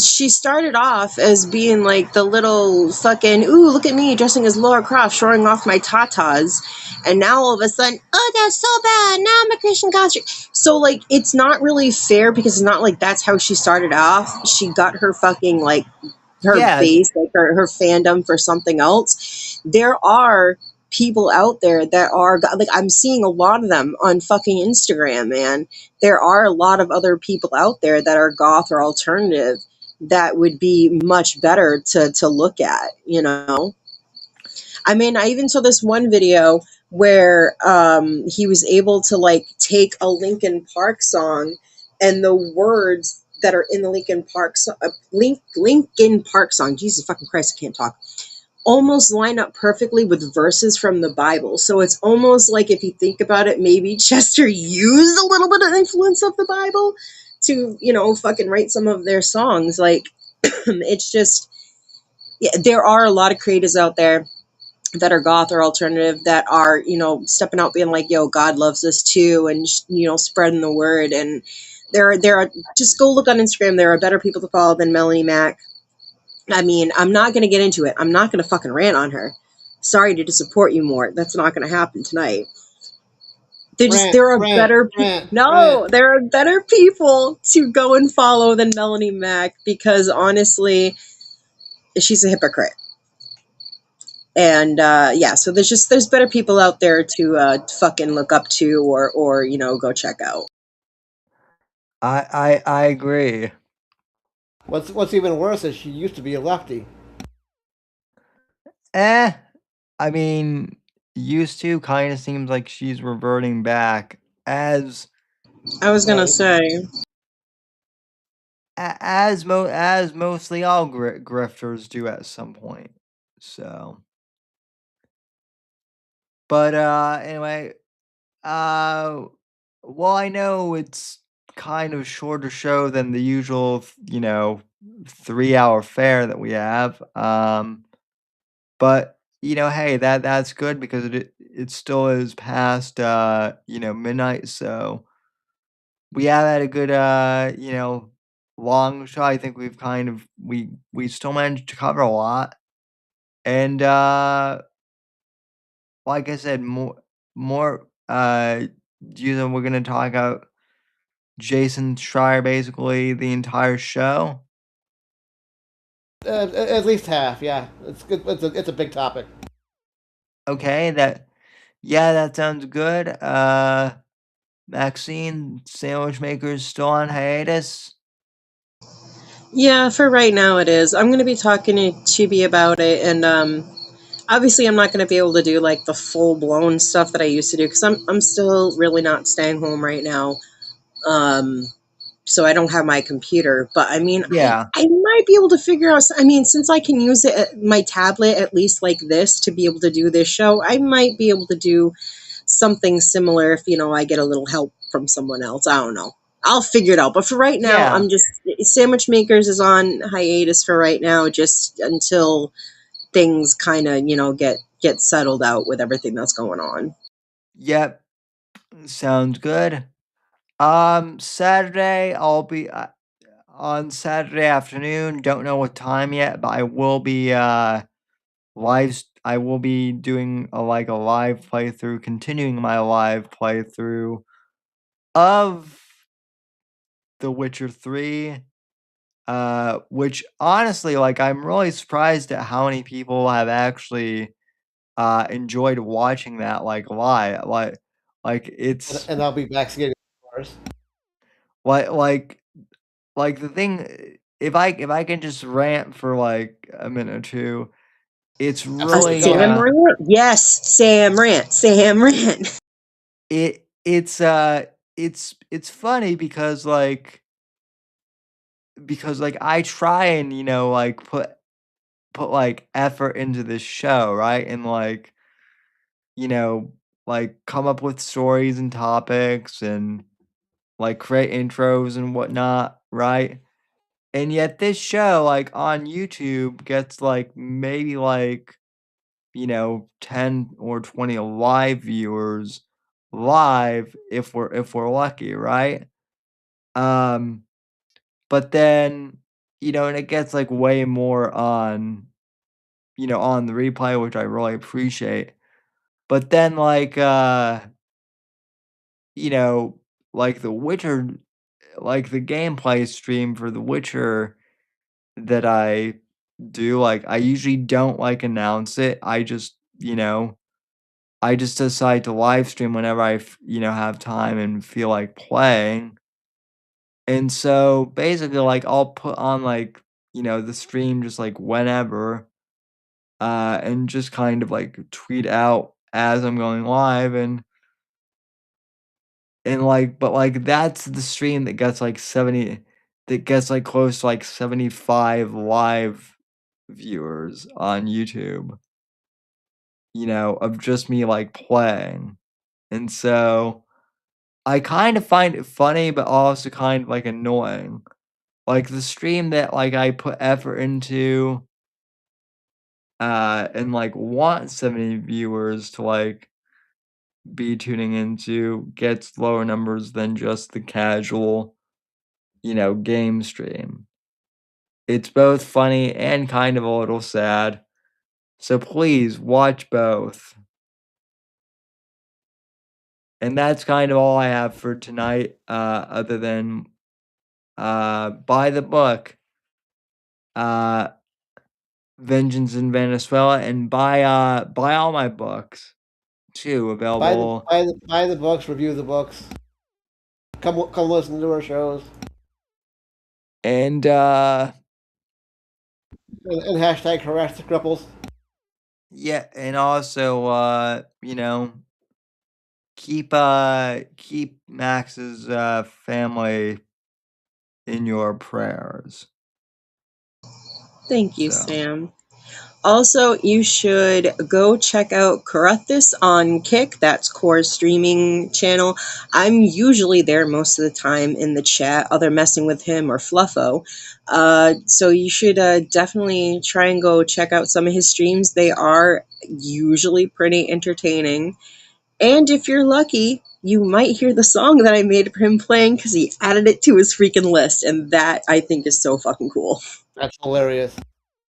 She started off as being like the little fucking, ooh, look at me dressing as Laura Croft, showing off my tatas. And now all of a sudden, oh, that's so bad. Now I'm a Christian goth chick. So, it's not really fair because it's not like that's how she started off. She got her fucking, her yeah, base, her fandom for something else. There are people out there that are, I'm seeing a lot of them on fucking Instagram, man. There are a lot of other people out there that are goth or alternative that would be much better to look at, I mean, I even saw this one video where he was able to take a Linkin Park song and the words that are in the Linkin Park song, Jesus fucking Christ, I can't talk, almost line up perfectly with verses from the Bible. So it's almost like, if you think about it, maybe Chester used a little bit of influence of the Bible to, fucking write some of their songs. It's just, yeah, there are a lot of creators out there that are goth or alternative that are, stepping out being like, yo, God loves us too, and, spreading the word. And there are, just go look on Instagram. There are better people to follow than Melanie Mac. I mean, I'm not going to get into it. I'm not going to fucking rant on her. Sorry to disappoint you more. That's not going to happen tonight. There are better people. No, Rant. there are better people to go and follow than Melanie Mac, because honestly, she's a hypocrite. And yeah, so there's better people out there to fucking look up to, or go check out. I agree. What's even worse is she used to be a lefty. Eh, I mean, used to kind of seems like she's reverting back as I was gonna Right. say, as mostly all grifters do at some point. So, but anyway, uh, well, I know it's kind of shorter show than the usual, 3-hour fare that we have. But hey, that's good because it still is past midnight, so we have had a good long show. I think we've kind of we still managed to cover a lot. And like I said, more we're gonna talk about Jason Schreier basically the entire show. At least half, yeah. It's good. It's a big topic. Okay, that sounds good. Maxine, Sandwich Maker's still on hiatus. Yeah, for right now it is. I'm going to be talking to Chibi about it, and obviously I'm not going to be able to do like the full blown stuff that I used to do because I'm still really not staying home right now. So I don't have my computer, but I mean, Yeah. I might be able to figure out. I mean, since I can use my tablet at least like this to be able to do this show, I might be able to do something similar if I get a little help from someone else. I don't know. I'll figure it out. But for right now, Yeah. Sandwich Makers is on hiatus for right now, just until things kind of get settled out with everything that's going on. Yep. Sounds good. Saturday I'll be on Saturday afternoon. Don't know what time yet, but I will be I will be doing a live playthrough, continuing my live playthrough of The Witcher 3. Which honestly, I'm really surprised at how many people have actually enjoyed watching that live. It's And I'll be back skating, of course. like the thing. If I can just rant for a minute or two, it's Absolutely, really go Sam ahead. Rant? Yes, Sam Rant. Sam Rant. it's funny because I try and put effort into this show, right? And you know, come up with stories and topics and create intros and whatnot, right? And yet this show, on YouTube, gets maybe 10 or 20 live viewers live if we're lucky, right? Um, but then, and it gets way more on on the replay, which I really appreciate. But then you know, The Witcher, the gameplay stream for The Witcher that I do, I usually don't announce it. I just decide to live stream whenever have time and feel like playing. And so basically I'll put on the stream just whenever and just kind of tweet out as I'm going live and but that's the stream that gets 70 that gets close to 75 live viewers on YouTube, of just me playing. And so I kind of find it funny, but also kind of annoying. The stream that I put effort into and want 70 viewers to be tuning into gets lower numbers than just the casual, game stream. It's both funny and kind of a little sad. So please watch both. And that's kind of all I have for tonight, other than buy the book, Vengeance in Venezuela, and buy all my books too, available. Buy the books, review the books. Come listen to our shows. And And hashtag harass the cripples. yeah, and also keep Max's family in your prayers. Thank you, So. Sam. Also, you should go check out Karathis on Kick. That's Core's streaming channel. I'm usually there most of the time in the chat, either messing with him or Fluffo. So you should definitely try and go check out some of his streams. They are usually pretty entertaining. And if you're lucky, you might hear the song that I made for him playing because he added it to his freaking list. And that, I think, is so fucking cool. That's hilarious.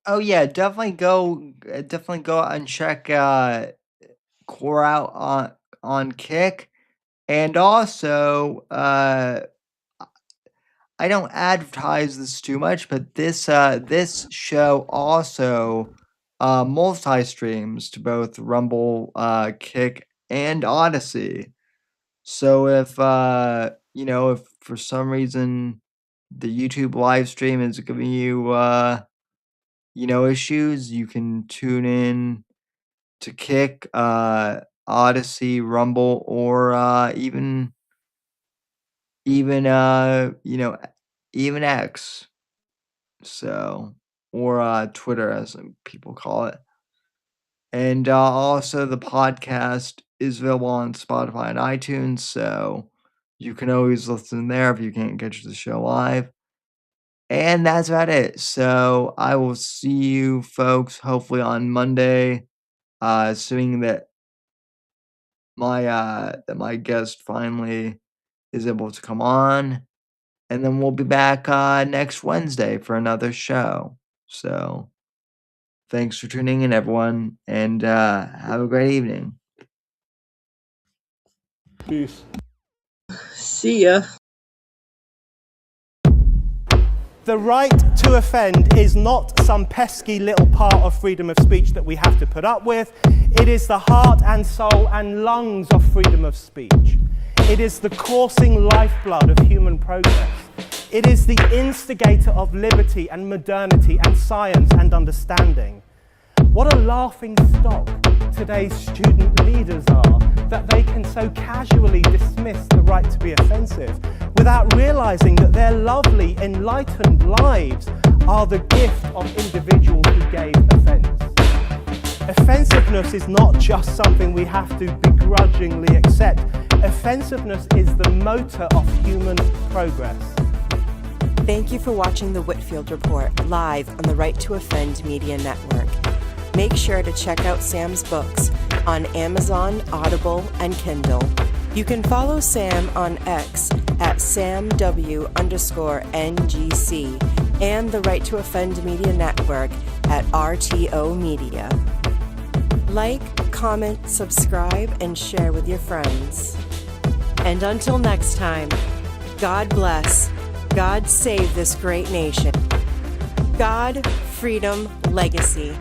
Oh yeah, definitely go out and check Core out on Kick, and also I don't advertise this too much, but this show also multi-streams to both Rumble, Kick, and Odyssey. So if if for some reason the YouTube live stream is giving you issues, you can tune in to Kick, Odyssey, Rumble, or even X. So, or Twitter, as some people call it. And also, the podcast is available on Spotify and iTunes, so you can always listen there if you can't catch the show live. And that's about it. So I will see you folks hopefully on Monday, assuming that my guest finally is able to come on. And then we'll be back next Wednesday for another show. So thanks for tuning in, everyone, and have a great evening. Peace. See ya. The right to offend is not some pesky little part of freedom of speech that we have to put up with. It is the heart and soul and lungs of freedom of speech. It is the coursing lifeblood of human progress. It is the instigator of liberty and modernity and science and understanding. What a laughing stock today's student leaders are, that they can so casually dismiss the right to be offensive without realizing that their lovely, enlightened lives are the gift of individuals who gave offense. Offensiveness is not just something we have to begrudgingly accept. Offensiveness is the motor of human progress. Thank you for watching the Whitfield Report live on the Right to Offend Media Network. Make sure to check out Sam's books on Amazon, Audible, and Kindle. You can follow Sam on X at SamW_NGC and the Right to Offend Media Network at RTO Media. Like, comment, subscribe, and share with your friends. And until next time, God bless, God save this great nation. God, freedom, legacy.